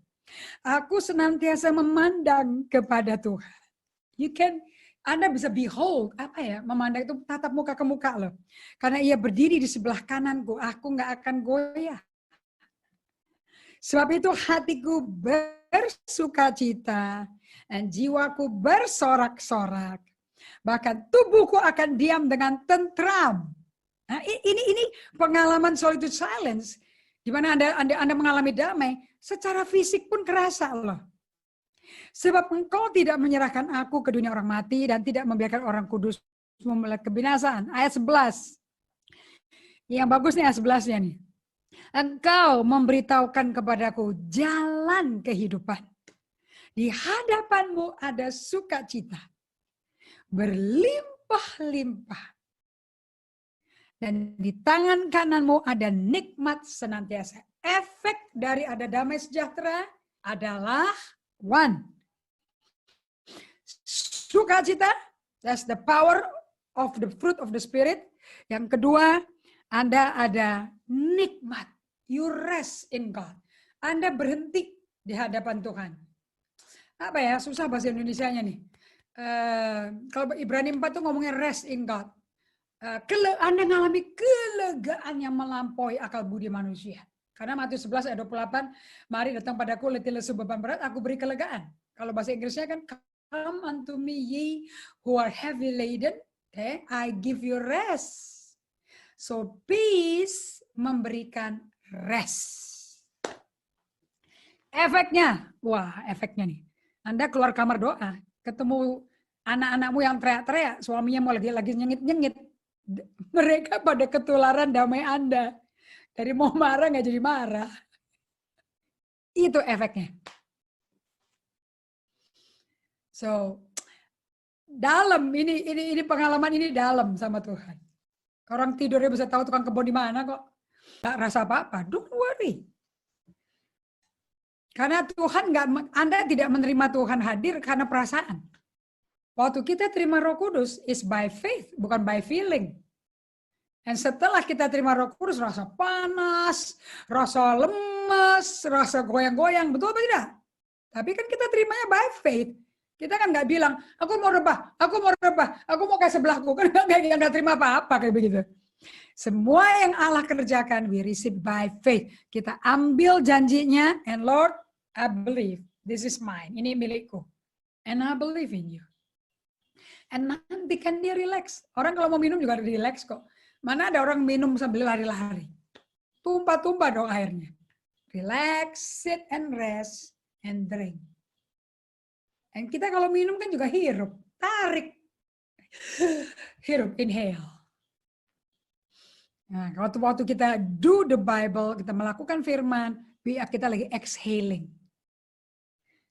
Aku senantiasa memandang kepada Tuhan. Anda bisa behold, apa ya, memandang itu tatap muka ke muka loh. Karena ia berdiri di sebelah kananku, aku nggak akan goyah. Sebab itu hatiku bersukacita dan jiwaku bersorak-sorak. Bahkan tubuhku akan diam dengan tentram. Nah, ini pengalaman solitude silence, di mana Anda mengalami damai, secara fisik pun kerasa loh. Sebab engkau tidak menyerahkan aku ke dunia orang mati dan tidak membiarkan orang kudus melihat kebinasaan. Ayat 11. Yang bagus nih ayat 11-nya nih. Engkau memberitahukan kepadaku jalan kehidupan. Di hadapanmu ada sukacita. Berlimpah-limpah. Dan di tangan kananmu ada nikmat senantiasa. Efek dari ada damai sejahtera adalah sukacita, that's the power of the fruit of the spirit. Yang kedua, Anda ada nikmat. You rest in God. Anda berhenti di hadapan Tuhan. Apa ya, susah bahasa Indonesianya nih. Kalau Ibrani 4 tuh ngomongnya rest in God. Anda mengalami kelegaan yang melampaui akal budi manusia. Karena Matius 11 ayat 28, mari datang padaku letih lesu beban berat, aku beri kelegaan. Kalau bahasa Inggrisnya kan, come unto me ye who are heavy laden, okay, I give you rest. So peace memberikan rest. Efeknya, efeknya nih. Anda keluar kamar doa, ketemu anak-anakmu yang teriak-teriak, suaminya mau lagi nyengit-nyengit. Mereka pada ketularan damai Anda. Dari mau marah nggak jadi marah. Itu efeknya. So, dalam ini pengalaman ini dalam sama Tuhan. Orang tidurnya bisa tahu tukang kebun di mana kok. Nggak rasa apa-apa. Don't worry. Karena Tuhan Anda tidak menerima Tuhan hadir karena perasaan. Waktu kita terima Roh Kudus is by faith, bukan by feeling. Dan setelah kita terima Roh Kudus, rasa panas, rasa lemas, rasa goyang-goyang, betul apa tidak? Tapi kan kita terimanya by faith. Kita kan nggak bilang, aku mau rebah, aku mau kayak sebelahku. Kan nggak terima apa-apa kayak begitu. Semua yang Allah kerjakan, we receive by faith. Kita ambil janjinya, and Lord, I believe this is mine. Ini milikku. And I believe in you. And nanti kan dia relax. Orang kalau mau minum juga relax kok. Mana ada orang minum sambil lari-lari. Tumpah-tumpah dong airnya. Relax, sit and rest, and drink. Dan kita kalau minum kan juga hirup. Tarik. Hirup, inhale. Nah, waktu kita do the Bible, kita melakukan firman, kita lagi exhaling.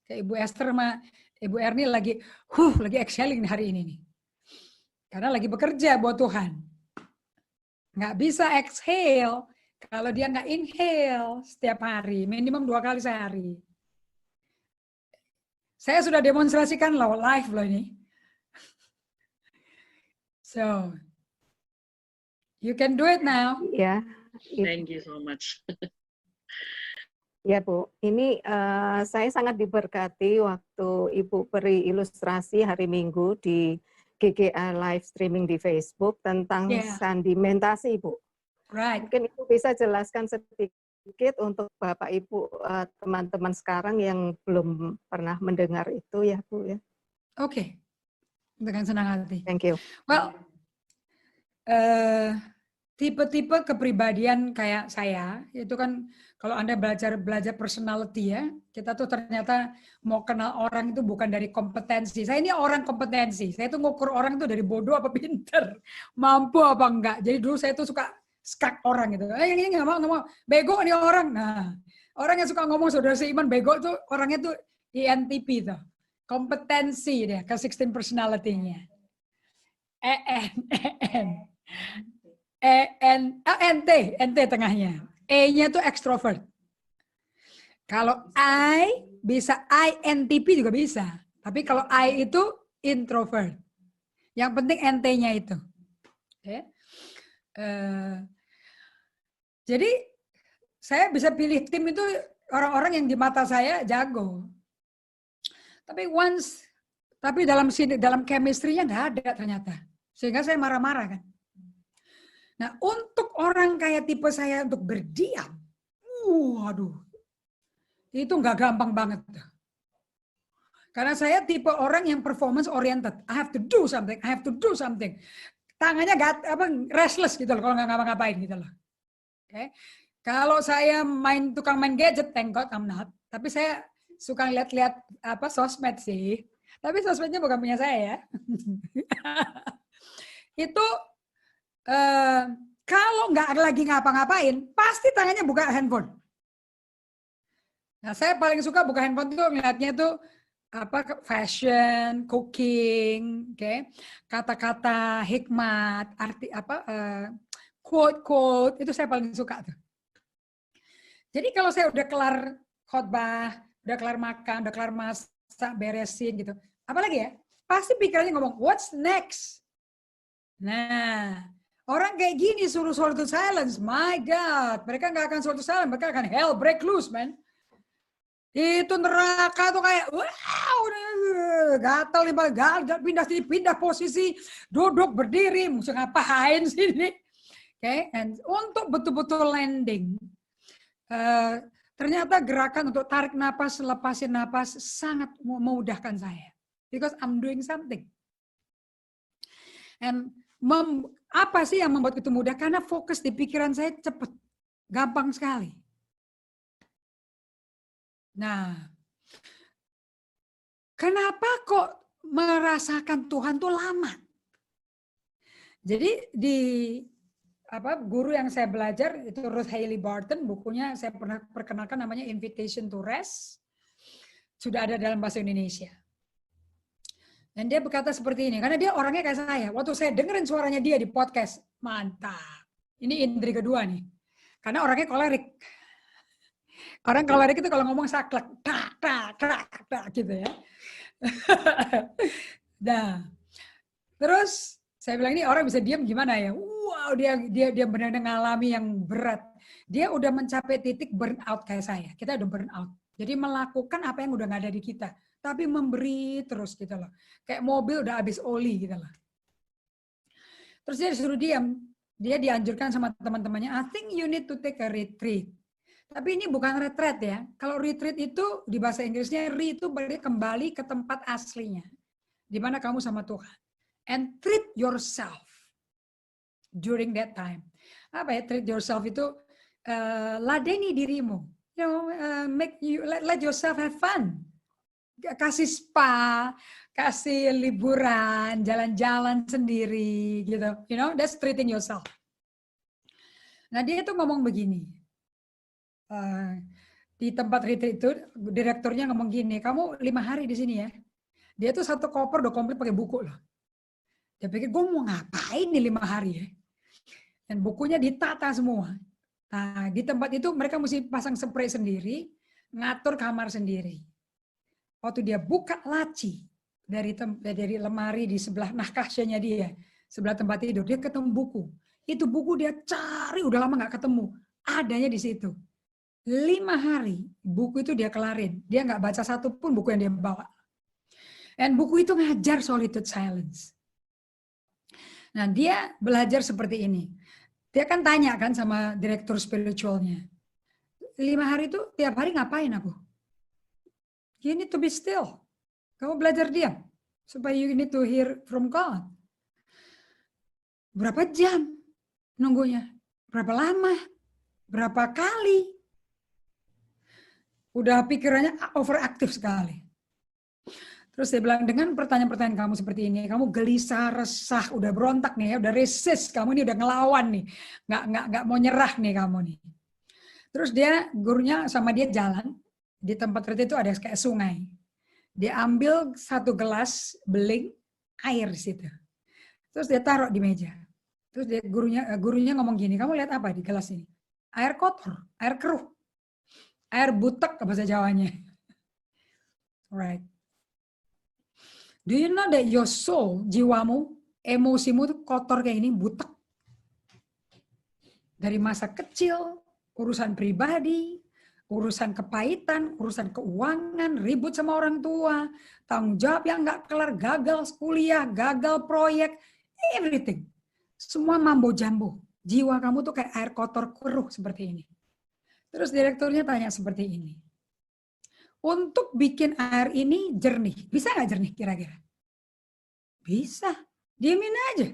Kayak Ibu Esther sama Ibu Erni lagi exhaling hari ini nih. Karena lagi bekerja buat Tuhan. Nggak bisa exhale kalau dia nggak inhale setiap hari, minimum 2 kali sehari. Saya sudah demonstrasikan loh, live loh ini. So, you can do it now. Ya. Thank you so much. Ya Bu, ini saya sangat diberkati waktu Ibu beri ilustrasi hari Minggu di GGA live streaming di Facebook tentang Yeah. sedimentasi, Bu. Right. Mungkin Ibu bisa jelaskan sedikit untuk Bapak Ibu teman-teman sekarang yang belum pernah mendengar itu ya, Bu ya. Oke. Dengan senang hati. Thank you. Well, tipe-tipe kepribadian kayak saya itu kan kalau Anda belajar personality ya, kita tuh ternyata mau kenal orang itu bukan dari kompetensi. Saya ini orang kompetensi. Saya tuh ngukur orang itu dari bodoh apa pinter, mampu apa enggak. Jadi dulu saya tuh suka skak orang gitu. Ini nggak mau, bego nih orang. Nah, orang yang suka ngomong saudara seiman bego tuh orangnya tuh INTP tuh. Kompetensi deh ke 16 personality-nya. NT tengahnya. E-nya tuh extrovert. Kalau I bisa INTP juga bisa. Tapi kalau I itu introvert. Yang penting NT-nya itu. Okay. Jadi saya bisa pilih tim itu orang-orang yang di mata saya jago. Tapi dalam chemistry-nya nggak ada ternyata. Sehingga saya marah-marah kan. Nah, untuk orang kayak tipe saya untuk berdiam, waduh, itu nggak gampang banget. Karena saya tipe orang yang performance oriented. I have to do something, I have to do something. Tangannya restless gitu loh, kalau nggak ngapa-ngapain gitu loh. Okay. Kalau saya tukang main gadget, thank God I'm not. Tapi saya suka lihat-lihat sosmed sih. Tapi sosmednya bukan punya saya ya. Itu kalau nggak lagi ngapa-ngapain, pasti tangannya buka handphone. Nah, saya paling suka buka handphone tuh ngeliatnya tuh fashion, cooking, okay? Kata-kata hikmat, arti quote-quote, itu saya paling suka tuh. Jadi kalau saya udah kelar khotbah, udah kelar makan, udah kelar masak, beresin gitu, apalagi ya, pasti pikirannya ngomong, what's next? Nah, orang kayak gini suruh to silence, my God, mereka nggak akan to silence, mereka akan hell break loose, man. Itu neraka tuh kayak, wow, gatal nih, pindah posisi, duduk berdiri, mesti ngapain sini? Okay, and untuk betul-betul landing, ternyata gerakan untuk tarik napas, lepasin napas sangat memudahkan saya, because I'm doing something. And apa sih yang membuat itu mudah? Karena fokus di pikiran saya cepat, gampang sekali. Nah, kenapa kok merasakan Tuhan tuh lama? Jadi guru yang saya belajar itu Ruth Haley Barton, bukunya saya pernah perkenalkan namanya Invitation to Rest. Sudah ada dalam bahasa Indonesia. Dan dia berkata seperti ini, karena dia orangnya kayak saya. Waktu saya dengerin suaranya dia di podcast, mantap. Ini indri kedua nih. Karena orangnya kolerik. Orang kolerik itu kalau ngomong saklek, gitu ya. Nah, terus saya bilang ini orang bisa diam gimana ya? Wow, dia benar-benar ngalami yang berat. Dia udah mencapai titik burnout kayak saya. Kita udah burnout. Jadi melakukan apa yang udah nggak ada di kita, tapi memberi terus gitu loh. Kayak mobil udah habis oli gitu loh. Terus dia disuruh diam. Dia dianjurkan sama teman-temannya, I think you need to take a retreat. Tapi ini bukan retreat ya. Kalau retreat itu di bahasa Inggrisnya itu berarti kembali ke tempat aslinya. Di mana kamu sama Tuhan. And treat yourself during that time. Apa ya treat yourself itu? Ladeni dirimu. You know, let yourself have fun. Kasih spa, kasih liburan, jalan-jalan sendiri gitu. You know, that's treating yourself. Nah, dia tuh ngomong begini. Di tempat retreat itu, direkturnya ngomong gini, kamu 5 hari di sini ya. Dia tuh satu koper udah komplit pakai buku loh. Dia pikir, gue mau ngapain nih 5 hari ya. Dan bukunya ditata semua. Nah, di tempat itu mereka mesti pasang spray sendiri, ngatur kamar sendiri. Waktu dia buka laci dari lemari di sebelah kasnya dia, sebelah tempat tidur, dia ketemu buku. Itu buku dia cari, udah lama nggak ketemu. Adanya di situ. 5 hari, buku itu dia kelarin. Dia nggak baca satu pun buku yang dia bawa. Dan buku itu ngajar solitude silence. Nah, dia belajar seperti ini. Dia kan tanya kan sama direktur spiritualnya. 5 hari itu tiap hari ngapain aku? You need to be still. Kamu belajar diam. Supaya you need to hear from God. Berapa jam nunggunya? Berapa lama? Berapa kali? Udah pikirannya overaktif sekali. Terus dia bilang, dengan pertanyaan-pertanyaan kamu seperti ini, kamu gelisah, resah, udah berontak nih ya, udah resist, kamu ini udah ngelawan nih, nggak mau nyerah nih kamu nih. Terus gurunya sama dia jalan, di tempat retreat itu ada kayak sungai. Dia ambil 1 gelas beling air di situ. Terus dia taruh di meja. Terus gurunya ngomong gini, kamu lihat apa di gelas ini? Air kotor, air keruh, air butek bahasa Jawanya. Right. Do you know that your soul, jiwamu, emosimu itu kotor kayak ini, butek. Dari masa kecil, urusan pribadi, urusan kepahitan, urusan keuangan, ribut sama orang tua, tanggung jawab yang nggak kelar, gagal kuliah, gagal proyek, everything. Semua mambo jambo. Jiwa kamu tuh kayak air kotor keruh seperti ini. Terus direkturnya tanya seperti ini. Untuk bikin air ini jernih, bisa nggak jernih kira-kira? Bisa, diamin aja.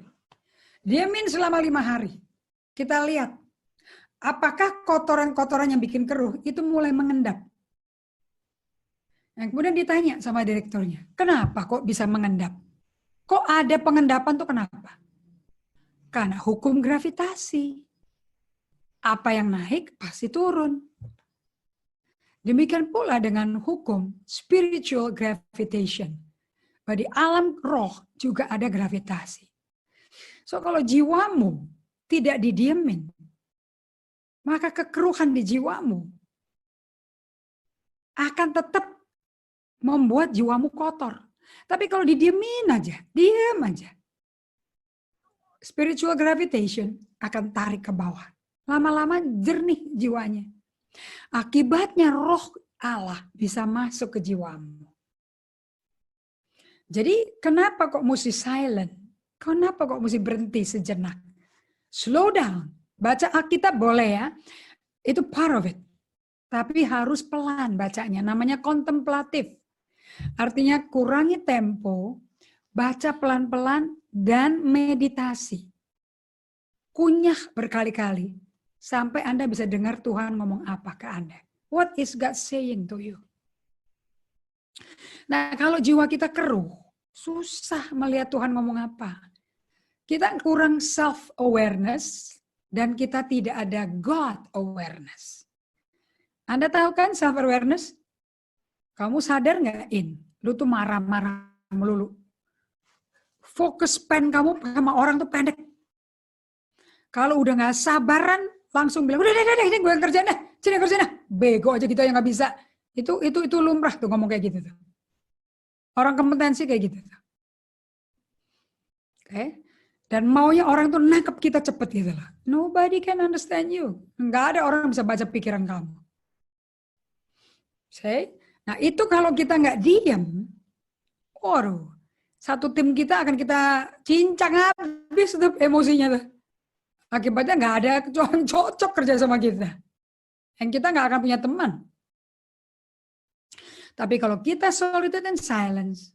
Diamin selama 5 hari. Kita lihat, apakah kotoran-kotoran yang bikin keruh itu mulai mengendap. Yang kemudian ditanya sama direkturnya, kenapa kok bisa mengendap? Kok ada pengendapan tuh kenapa? Karena hukum gravitasi. Apa yang naik pasti turun. Demikian pula dengan hukum spiritual gravitation. Di alam roh juga ada gravitasi. So kalau jiwamu tidak didiemin, maka kekeruhan di jiwamu akan tetap membuat jiwamu kotor. Tapi kalau didiemin aja, diam aja, spiritual gravitation akan tarik ke bawah. Lama-lama jernih jiwanya. Akibatnya roh Allah bisa masuk ke jiwamu. Jadi kenapa kok mesti silent? Kenapa kok mesti berhenti sejenak? Slow down. Baca Alkitab boleh ya. Itu part of it. Tapi harus pelan bacanya. Namanya kontemplatif. Artinya kurangi tempo, baca pelan-pelan, dan meditasi. Kunyah berkali-kali. Sampai Anda bisa dengar Tuhan ngomong apa ke Anda. What is God saying to you? Nah, kalau jiwa kita keruh, susah melihat Tuhan ngomong apa. Kita kurang self-awareness dan kita tidak ada God-awareness. Anda tahu kan self-awareness? Kamu sadar nggak, lu tuh marah-marah melulu. Fokus span kamu sama orang tuh pendek. Kalau udah nggak sabaran, langsung bilang, udah, ini gue yang kerjain dah, sini kerjain dah. Bego aja gitu yang nggak bisa. Itu lumrah tuh ngomong kayak gitu tuh. Orang kompetensi kayak gitu tuh. Oke. Dan maunya orang tuh nangkep kita cepet gitu loh. Nobody can understand you. Nggak ada orang yang bisa baca pikiran kamu. See? Nah itu kalau kita nggak diam, waduh, satu tim kita akan kita cincang habis tuh emosinya tuh. Akibatnya nggak ada yang cocok kerja sama kita. Yang kita nggak akan punya teman. Tapi kalau kita solitude and silence,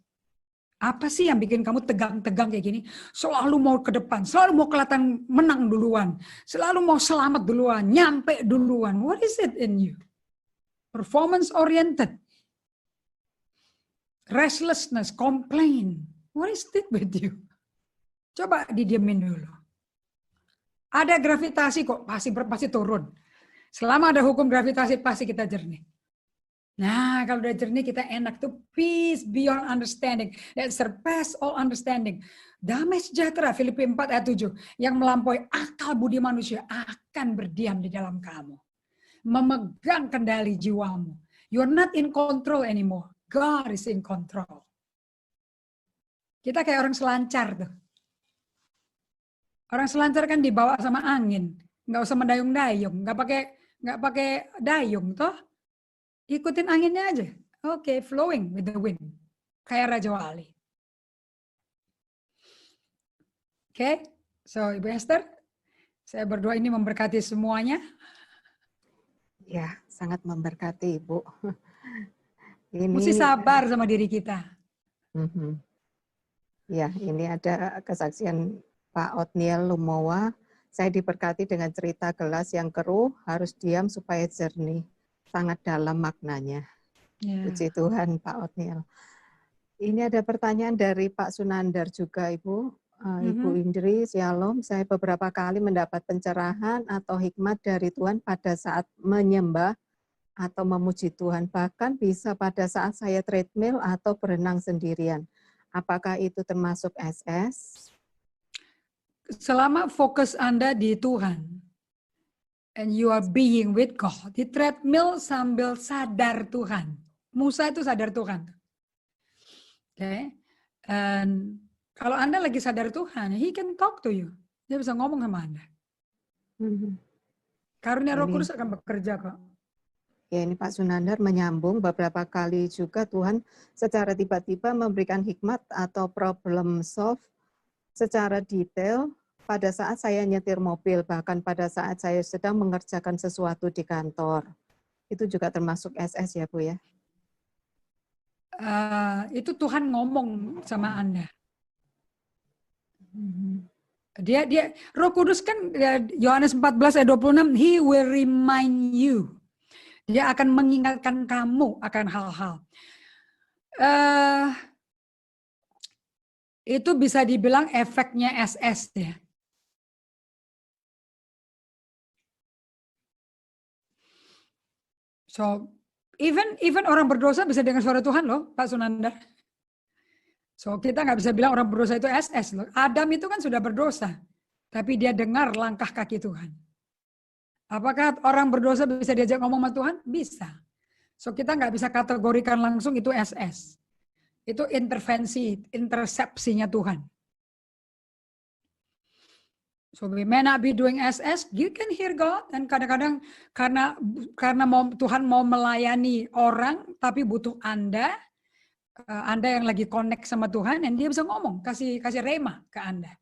apa sih yang bikin kamu tegang-tegang kayak gini? Selalu mau ke depan, selalu mau kelihatan menang duluan, selalu mau selamat duluan, nyampe duluan. What is it in you? Performance oriented. Restlessness, complain. What is it with you? Coba didiemin dulu. Ada gravitasi kok, pasti turun. Selama ada hukum gravitasi, pasti kita jernih. Nah, kalau udah jernih, kita enak tuh peace beyond understanding. That surpass all understanding. Damai sejahtera, Filipi 4 ayat 7. Yang melampaui akal budi manusia akan berdiam di dalam kamu. Memegang kendali jiwamu. You're not in control anymore. God is in control. Kita kayak orang selancar tuh. Orang selancar kan dibawa sama angin, nggak usah mendayung-dayung, nggak pakai dayung toh, ikutin anginnya aja. Oke, flowing with the wind, kayak Raja Wali. Oke, So, Ibu Esther, saya berdoa ini memberkati semuanya. Ya, sangat memberkati, Ibu. Mesti Ini, sabar sama diri kita. ya, ini ada kesaksian Pak Otniel Lumowa. Saya diberkati dengan cerita gelas yang keruh, harus diam supaya jernih. Sangat dalam maknanya. Ya. Puji Tuhan, Pak Otniel. Ini ada pertanyaan dari Pak Sunandar juga, Ibu. Ibu Indri, Shalom. Saya beberapa kali mendapat pencerahan atau hikmat dari Tuhan pada saat menyembah atau memuji Tuhan. Bahkan bisa pada saat saya treadmill atau berenang sendirian. Apakah itu termasuk SS? Selama fokus Anda di Tuhan, and you are being with God, di treadmill sambil sadar Tuhan. Musa itu sadar Tuhan. Oke. And kalau Anda lagi sadar Tuhan, He can talk to you. Dia bisa ngomong sama Anda. Karunia Roh Kudus akan bekerja kok. Ya, ini Pak Sunandar menyambung beberapa kali juga Tuhan secara tiba-tiba memberikan hikmat atau problem solve secara detail pada saat saya nyetir mobil, bahkan pada saat saya sedang mengerjakan sesuatu di kantor. Itu juga termasuk SS ya, Bu ya? Itu Tuhan ngomong sama Anda. Dia Roh Kudus kan Yohanes 14 ayat 26, He will remind you. Dia akan mengingatkan kamu akan hal-hal. Itu bisa dibilang efeknya SS ya. So even orang berdosa bisa dengar suara Tuhan loh, Pak Sunandar. So kita nggak bisa bilang orang berdosa itu SS loh. Adam itu kan sudah berdosa, tapi dia dengar langkah kaki Tuhan. Apakah orang berdosa bisa diajak ngomong sama Tuhan? Bisa. So kita nggak bisa kategorikan langsung itu SS. Itu intervensi, intersepsinya Tuhan. So we may not be doing SS, you can hear God. Dan kadang-kadang karena Tuhan mau melayani orang, tapi butuh Anda yang lagi connect sama Tuhan, dan dia bisa ngomong, kasih rema ke Anda.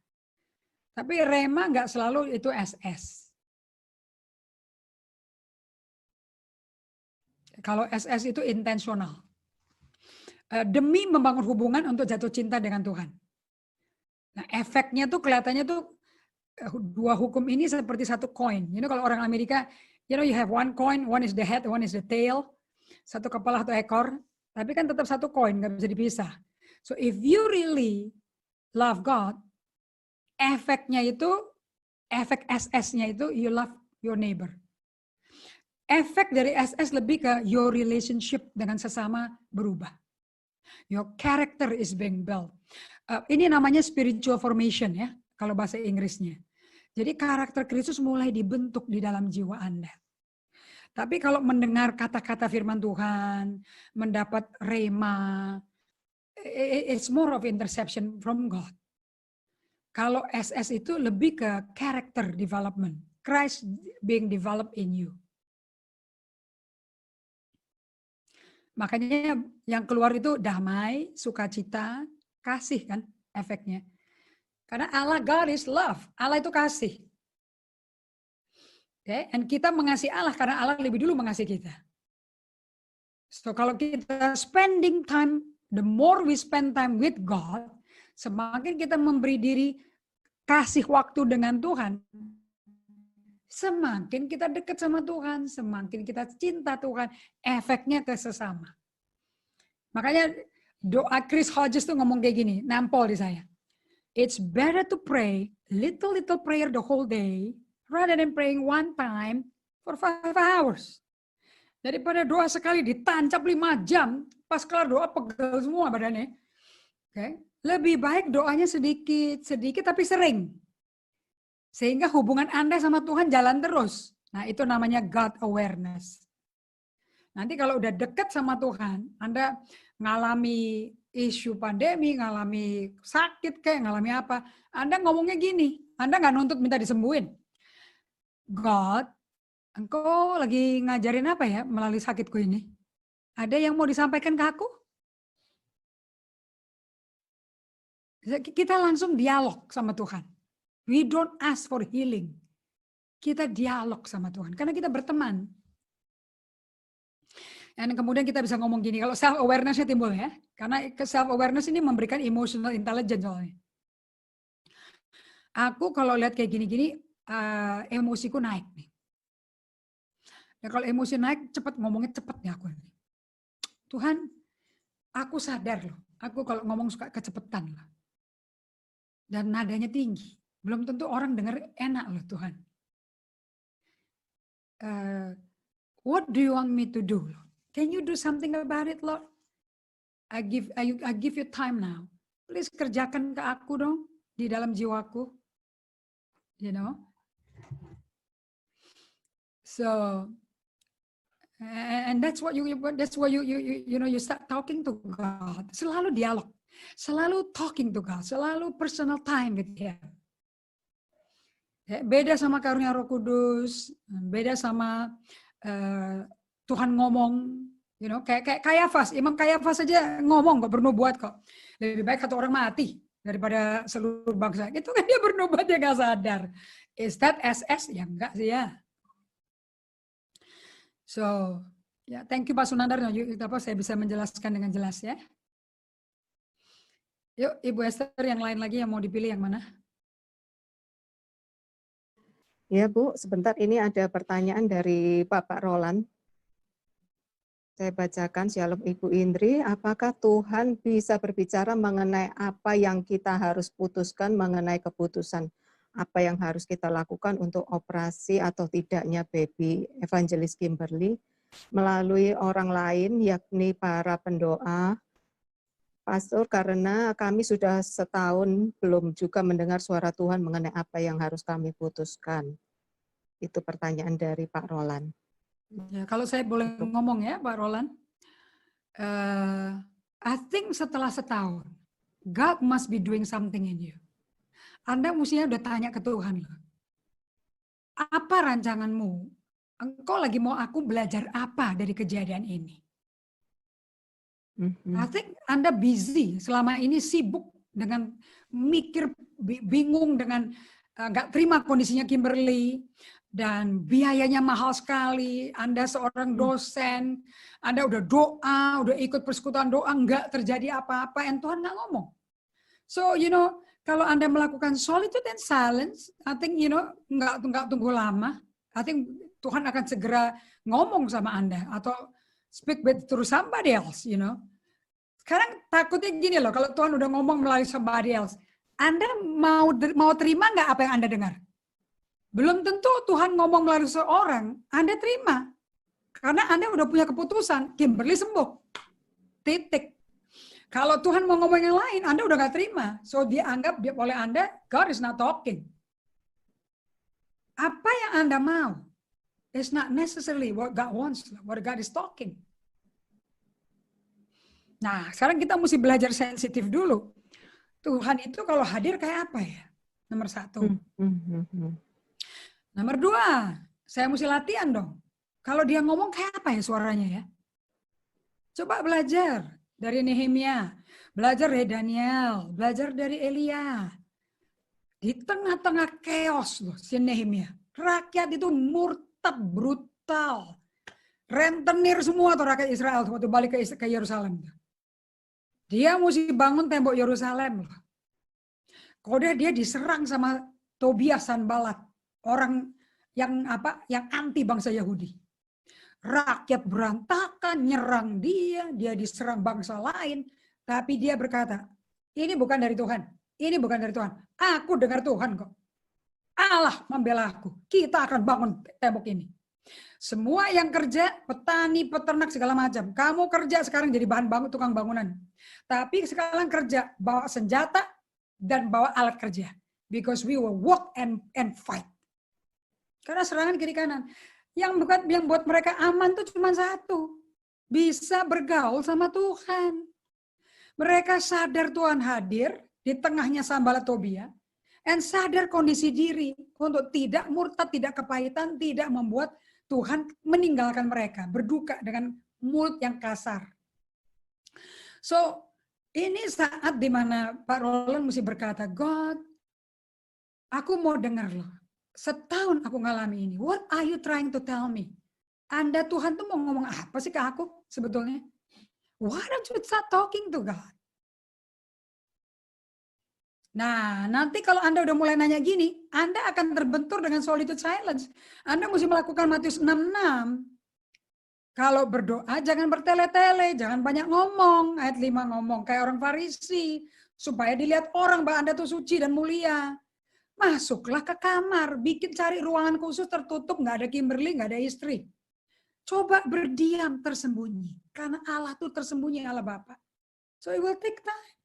Tapi rema nggak selalu itu SS. Kalau SS itu intensional. Demi membangun hubungan untuk jatuh cinta dengan Tuhan. Nah, efeknya tuh kelihatannya tuh dua hukum ini seperti satu koin. Kalau orang Amerika, you have one coin, one is the head, one is the tail. Satu kepala atau ekor, tapi kan tetap satu koin, nggak bisa dipisah. So if you really love God, efeknya itu, efek SS-nya itu you love your neighbor. Efek dari SS lebih ke your relationship dengan sesama berubah. Your character is being built. Ini namanya spiritual formation ya, kalau bahasa Inggrisnya. Jadi karakter Kristus mulai dibentuk di dalam jiwa Anda. Tapi kalau mendengar kata-kata firman Tuhan, mendapat rema, it's more of interception from God. Kalau SS itu lebih ke character development. Christ being developed in you. Makanya yang keluar itu damai, sukacita, kasih kan efeknya. Karena Allah, God is love. Allah itu kasih. Okay? And kita mengasihi Allah karena Allah lebih dulu mengasihi kita. So kalau kita spending time, the more we spend time with God, semakin kita memberi diri kasih waktu dengan Tuhan, semakin kita dekat sama Tuhan, semakin kita cinta Tuhan, efeknya ke sesama. Makanya doa Chris Hodges tuh ngomong kayak gini, nampol di saya. It's better to pray little prayer the whole day rather than praying one time for 5 hours. Daripada doa sekali ditancap 5 jam, pas kelar doa pegel semua badannya. Okay? Lebih baik doanya sedikit tapi sering. Sehingga hubungan Anda sama Tuhan jalan terus. Nah, itu namanya God awareness. Nanti kalau udah dekat sama Tuhan, Anda ngalami isu pandemi, ngalami sakit kayak ngalami apa, Anda ngomongnya gini, Anda nggak nuntut minta disembuhin. God, Engkau lagi ngajarin apa ya melalui sakitku ini? Ada yang mau disampaikan ke aku? Kita langsung dialog sama Tuhan. We don't ask for healing. Kita dialog sama Tuhan karena kita berteman. Dan kemudian kita bisa ngomong gini, kalau self awareness-nya timbul ya. Karena self awareness ini memberikan emotional intelligence soalnya. Aku kalau lihat kayak gini-gini, emosiku naik nih. Ya, kalau emosi naik, cepat ngomongnya cepat ya aku. Tuhan, aku sadar loh. Aku kalau ngomong suka kecepetan loh. Dan nadanya tinggi. Belum tentu orang dengar enak loh Tuhan. What do you want me to do, Lord? Can you do something about it, Lord? I give you time now. Please kerjakan ke aku dong di dalam jiwaku. You know. So, and that's what you know you start talking to God. Selalu dialog, selalu talking to God, selalu personal time with Him. Beda sama karunia Roh Kudus, beda sama Tuhan ngomong, you know, kayak Kayafas, Imam Kayafas aja ngomong kok, bernubuat kok. Lebih baik satu orang mati daripada seluruh bangsa. Itu kan dia bernubuat, dia nggak sadar. Is that SS? Ya enggak sih ya. So, ya, thank you Pak Sunandar. Saya bisa menjelaskan dengan jelas ya. Yuk, Ibu Esther, yang lain lagi yang mau dipilih yang mana? Ya Bu, sebentar, ini ada pertanyaan dari Bapak Roland. Saya bacakan. Shalom Ibu Indri, apakah Tuhan bisa berbicara mengenai apa yang kita harus putuskan mengenai keputusan? Apa yang harus kita lakukan untuk operasi atau tidaknya baby Evangelis Kimberly melalui orang lain, yakni para pendoa, Pastor, karena kami sudah setahun belum juga mendengar suara Tuhan mengenai apa yang harus kami putuskan. Itu pertanyaan dari Pak Roland. Ya, kalau saya boleh ngomong ya Pak Roland, I think setelah setahun, God must be doing something in you. Anda mestinya udah tanya ke Tuhan loh. Apa rancanganmu? Engkau lagi mau aku belajar apa dari kejadian ini? I think Anda busy selama ini, sibuk dengan mikir, bingung dengan nggak terima kondisinya Kimberly, dan biayanya mahal sekali. Anda seorang dosen, Anda udah doa, udah ikut persekutuan doa, nggak terjadi apa-apa, dan Tuhan nggak ngomong. So, you know, kalau Anda melakukan solitude and silence, I think, you know, nggak tunggu lama. I think Tuhan akan segera ngomong sama Anda, atau speak through somebody else, you know. Sekarang takutnya gini loh, kalau Tuhan udah ngomong melalui somebody else, Anda mau terima nggak apa yang Anda dengar? Belum tentu Tuhan ngomong melalui seorang, Anda terima. Karena Anda udah punya keputusan, Kimberly sembuh. Titik. Kalau Tuhan mau ngomong yang lain, Anda udah gak terima. So dia anggap oleh Anda, God is not talking. Apa yang Anda mau, it's not necessarily what God wants, what God is talking. Nah, sekarang kita mesti belajar sensitif dulu. Tuhan itu kalau hadir kayak apa ya? Nomor 1. Nomor 2, saya mesti latihan dong. Kalau dia ngomong kayak apa ya suaranya ya? Coba belajar dari Nehemia, belajar dari Daniel, belajar dari Elia. Di tengah-tengah chaos loh si Nehemia. Rakyat itu murtad, brutal. Rentenir semua tuh rakyat Israel waktu balik ke Yerusalem. Dia mesti bangun tembok Yerusalem loh. Kemudian dia diserang sama Tobias Sanballat, orang yang anti bangsa Yahudi. Rakyat berantakan, nyerang dia diserang bangsa lain, tapi dia berkata, ini bukan dari Tuhan, ini bukan dari Tuhan. Aku dengar Tuhan kok. Allah membela aku. Kita akan bangun tembok ini. Semua yang kerja, petani, peternak, segala macam. Kamu kerja sekarang jadi tukang bangunan. Tapi sekarang kerja, bawa senjata dan bawa alat kerja. Because we will walk and fight. Karena serangan kiri kanan. Yang buat mereka aman tuh cuma satu. Bisa bergaul sama Tuhan. Mereka sadar Tuhan hadir di tengahnya Sanballat Tobia. And sadar kondisi diri untuk tidak murtad, tidak kepahitan, tidak membuat Tuhan meninggalkan mereka, berduka dengan mulut yang kasar. So, ini saat dimana Pak Roland mesti berkata, God, Aku mau dengar loh. Setahun aku ngalami ini. What are you trying to tell me? Anda Tuhan tuh mau ngomong apa sih ke aku sebetulnya? Why don't you start talking to God? Nah, nanti kalau Anda udah mulai nanya gini, Anda akan terbentur dengan solitude silence. Anda mesti melakukan Matius 6:6. Kalau berdoa jangan bertele-tele, jangan banyak ngomong. Ayat 5 ngomong kayak orang Farisi. Supaya dilihat orang bahwa Anda tuh suci dan mulia. Masuklah ke kamar, bikin cari ruangan khusus tertutup, nggak ada Kimberly, nggak ada istri. Coba berdiam tersembunyi. Karena Allah tuh tersembunyi, Allah Bapa. So it will take time.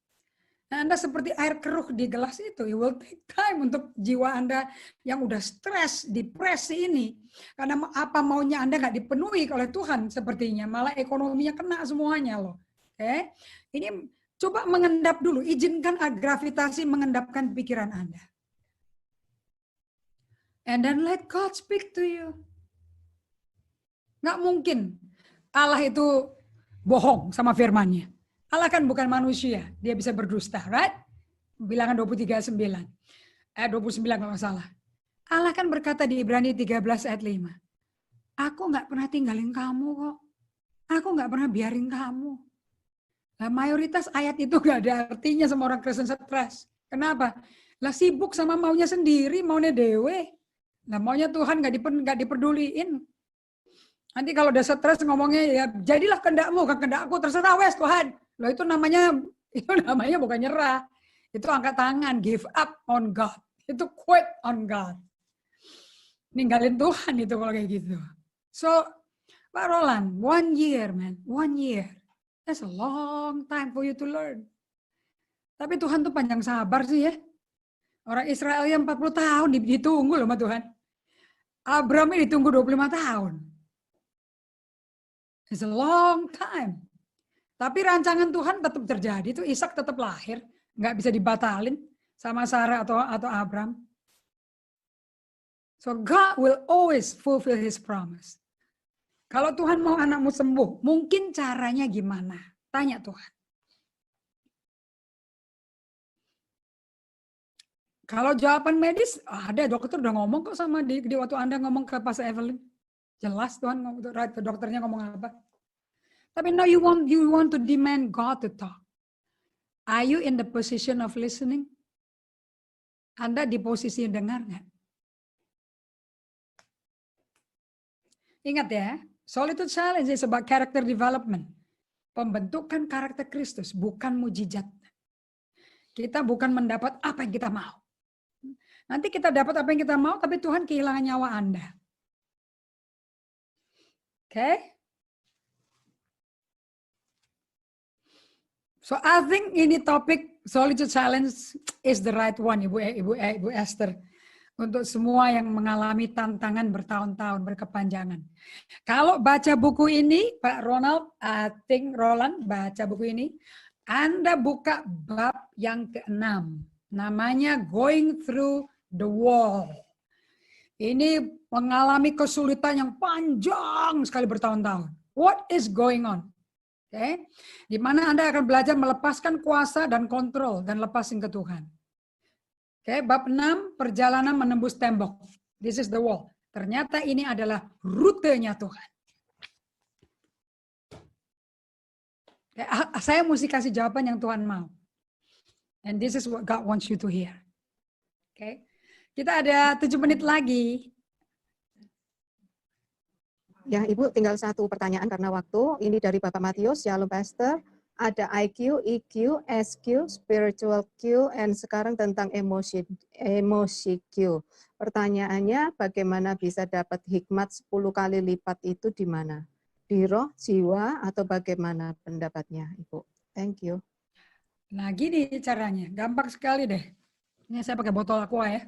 Nah, Anda seperti air keruh di gelas itu, it will take time untuk jiwa Anda yang udah stres, depresi ini. Karena apa maunya Anda nggak dipenuhi oleh Tuhan sepertinya, malah ekonominya kena semuanya loh. Oke, ini coba mengendap dulu, izinkan gravitasi mengendapkan pikiran Anda. And then let God speak to you. Nggak mungkin Allah itu bohong sama firman-Nya. Allah kan bukan manusia, dia bisa berdusta, right? Bilangan 23:9. 29 kalau nggak salah. Allah kan berkata di Ibrani 13 ayat 5. Aku nggak pernah tinggalin kamu kok. Aku nggak pernah biarin kamu. Nah, mayoritas ayat itu nggak ada artinya sama orang Kristen stres. Kenapa? Lah sibuk sama maunya sendiri, maunya dewe. Nah maunya Tuhan nggak diperduliin. Nanti kalau udah stres ngomongnya ya jadilah kehendakmu, kehendakku terserah wes Tuhan. Loh itu namanya bukan nyerah. Itu angkat tangan, give up on God. Itu quit on God. Ninggalin Tuhan itu kalau kayak gitu. So, Pak Roland, 1 year man, 1 year. That's a long time for you to learn. Tapi Tuhan tuh panjang sabar sih ya. Orang Israel yang 40 tahun ditunggu loh sama Tuhan. Abrahamnya ditunggu 25 tahun. It's a long time. Tapi rancangan Tuhan tetap terjadi. Itu Ishak tetap lahir. Nggak bisa dibatalin sama Sarah atau Abraham. So God will always fulfill His promise. Kalau Tuhan mau anakmu sembuh, mungkin caranya gimana? Tanya Tuhan. Kalau jawaban medis, ada dokter udah ngomong kok sama di waktu Anda ngomong ke Pastor Evelyn. Jelas Tuhan ngomong, dokternya ngomong apa. Tapi now you want to demand God to talk. Are you in the position of listening? Anda di posisi dengar nggak? Ingat ya, solitude challenge is about character development. Pembentukan karakter Kristus, bukan mujizat. Kita bukan mendapat apa yang kita mau. Nanti kita dapat apa yang kita mau, tapi Tuhan kehilangan nyawa Anda. Okay? So I think ini topik solitude challenge is the right one, Ibu Esther. Untuk semua yang mengalami tantangan bertahun-tahun, berkepanjangan. Kalau baca buku ini, Pak Ronald, Roland, baca buku ini, Anda buka bab yang ke-6. Namanya Going Through the Wall. Ini mengalami kesulitan yang panjang sekali bertahun-tahun. What is going on? Okay. Di mana Anda akan belajar melepaskan kuasa dan kontrol dan lepasin ke Tuhan. Okay. Bab 6, perjalanan menembus tembok. This is the wall. Ternyata ini adalah rutenya Tuhan. Okay. Saya mesti kasih jawaban yang Tuhan mau. And this is what God wants you to hear. Okay. Kita ada 7 menit lagi. Ya, Ibu, tinggal satu pertanyaan karena waktu. Ini dari Bapak Matius, Shalom Pastor. Ada IQ, EQ, SQ, Spiritual Q, and sekarang tentang emosi Q. Pertanyaannya, bagaimana bisa dapat hikmat 10 kali lipat itu di mana? Di roh, jiwa, atau bagaimana pendapatnya, Ibu? Thank you. Nah, gini caranya. Gampang sekali deh. Ini saya pakai botol aqua ya.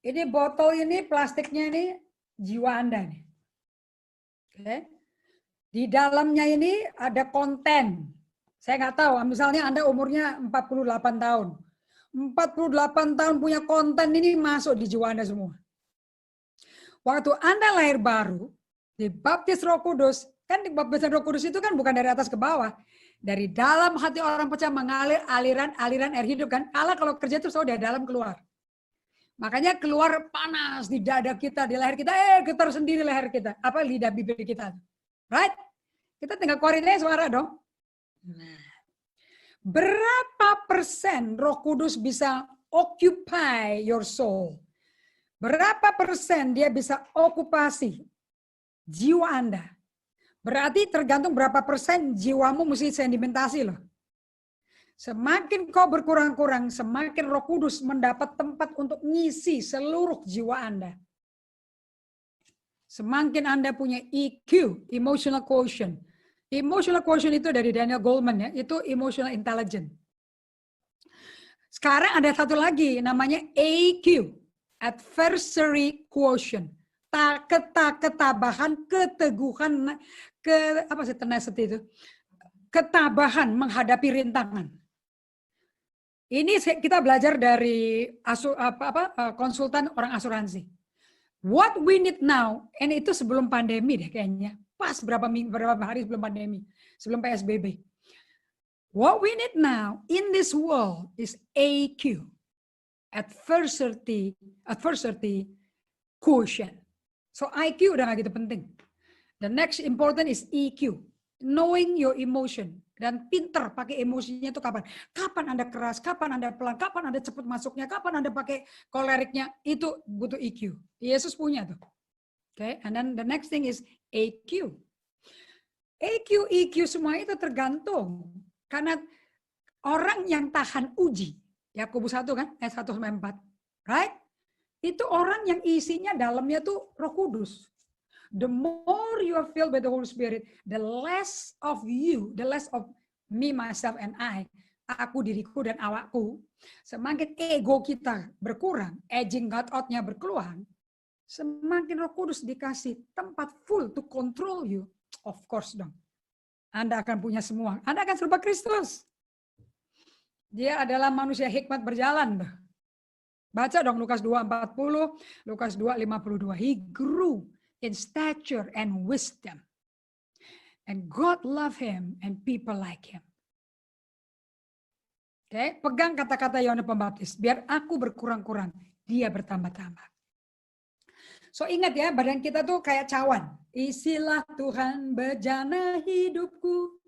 Ini botol ini, plastiknya ini, jiwa Anda nih. Oke. Di dalamnya ini ada konten. Saya nggak tahu, misalnya Anda umurnya 48 tahun. 48 tahun punya konten ini masuk di jiwa Anda semua. Waktu Anda lahir baru, dibaptis Roh Kudus, kan dibaptis Roh Kudus itu kan bukan dari atas ke bawah. Dari dalam hati orang percaya mengalir aliran air hidup kan. Allah kalau kerja itu selalu dari dalam keluar. Makanya keluar panas di dada kita, di leher kita, getar sendiri leher kita. Apa lidah bibir kita. Right? Kita tinggal keluarin aja suara dong. Nah, berapa persen Roh Kudus bisa occupy your soul? Berapa persen dia bisa okupasi jiwa Anda? Berarti tergantung berapa persen jiwamu mesti sedimentasi loh. Semakin kau berkurang-kurang, semakin Roh Kudus mendapat tempat untuk ngisi seluruh jiwa Anda. Semakin Anda punya EQ, emotional quotient. Emotional quotient itu dari Daniel Goleman ya, itu emotional intelligence. Sekarang ada satu lagi namanya AQ, adversary quotient. Ketabahan, keteguhan, tenacity itu. Ketabahan menghadapi rintangan. Ini kita belajar dari konsultan orang asuransi. What we need now, and itu sebelum pandemi deh kayaknya. Pas berapa hari sebelum pandemi, sebelum PSBB. What we need now in this world is AQ, adversity quotient. So IQ udah gak gitu penting. The next important is EQ, knowing your emotion. Dan pinter pakai emosinya itu kapan? Kapan Anda keras, kapan Anda pelan, kapan Anda cepat masuknya, kapan Anda pakai koleriknya, itu butuh EQ. Yesus punya tuh. Okay, and then the next thing is AQ. AQ, EQ semua itu tergantung. Karena orang yang tahan uji, Yakobus 1 kan, ayat 1 sampai 4. Right? Itu orang yang isinya dalamnya tuh Roh Kudus. The more you are filled by the Holy Spirit, the less of you, the less of me, myself, and I, aku, diriku, dan awakku, semakin ego kita berkurang, aging God out-nya berkeluar, semakin Roh Kudus dikasih tempat full to control you. Of course dong. Anda akan punya semua. Anda akan serupa Kristus. Dia adalah manusia hikmat berjalan. Baca dong Lukas 2:40, Lukas 2:52. He grew in stature and wisdom. And God loved him and people like him. Oke, pegang kata-kata Yohanes Pembaptis. Biar aku berkurang-kurang, dia bertambah-tambah. So ingat ya, badan kita tuh kayak cawan. Isilah Tuhan bejana hidupku.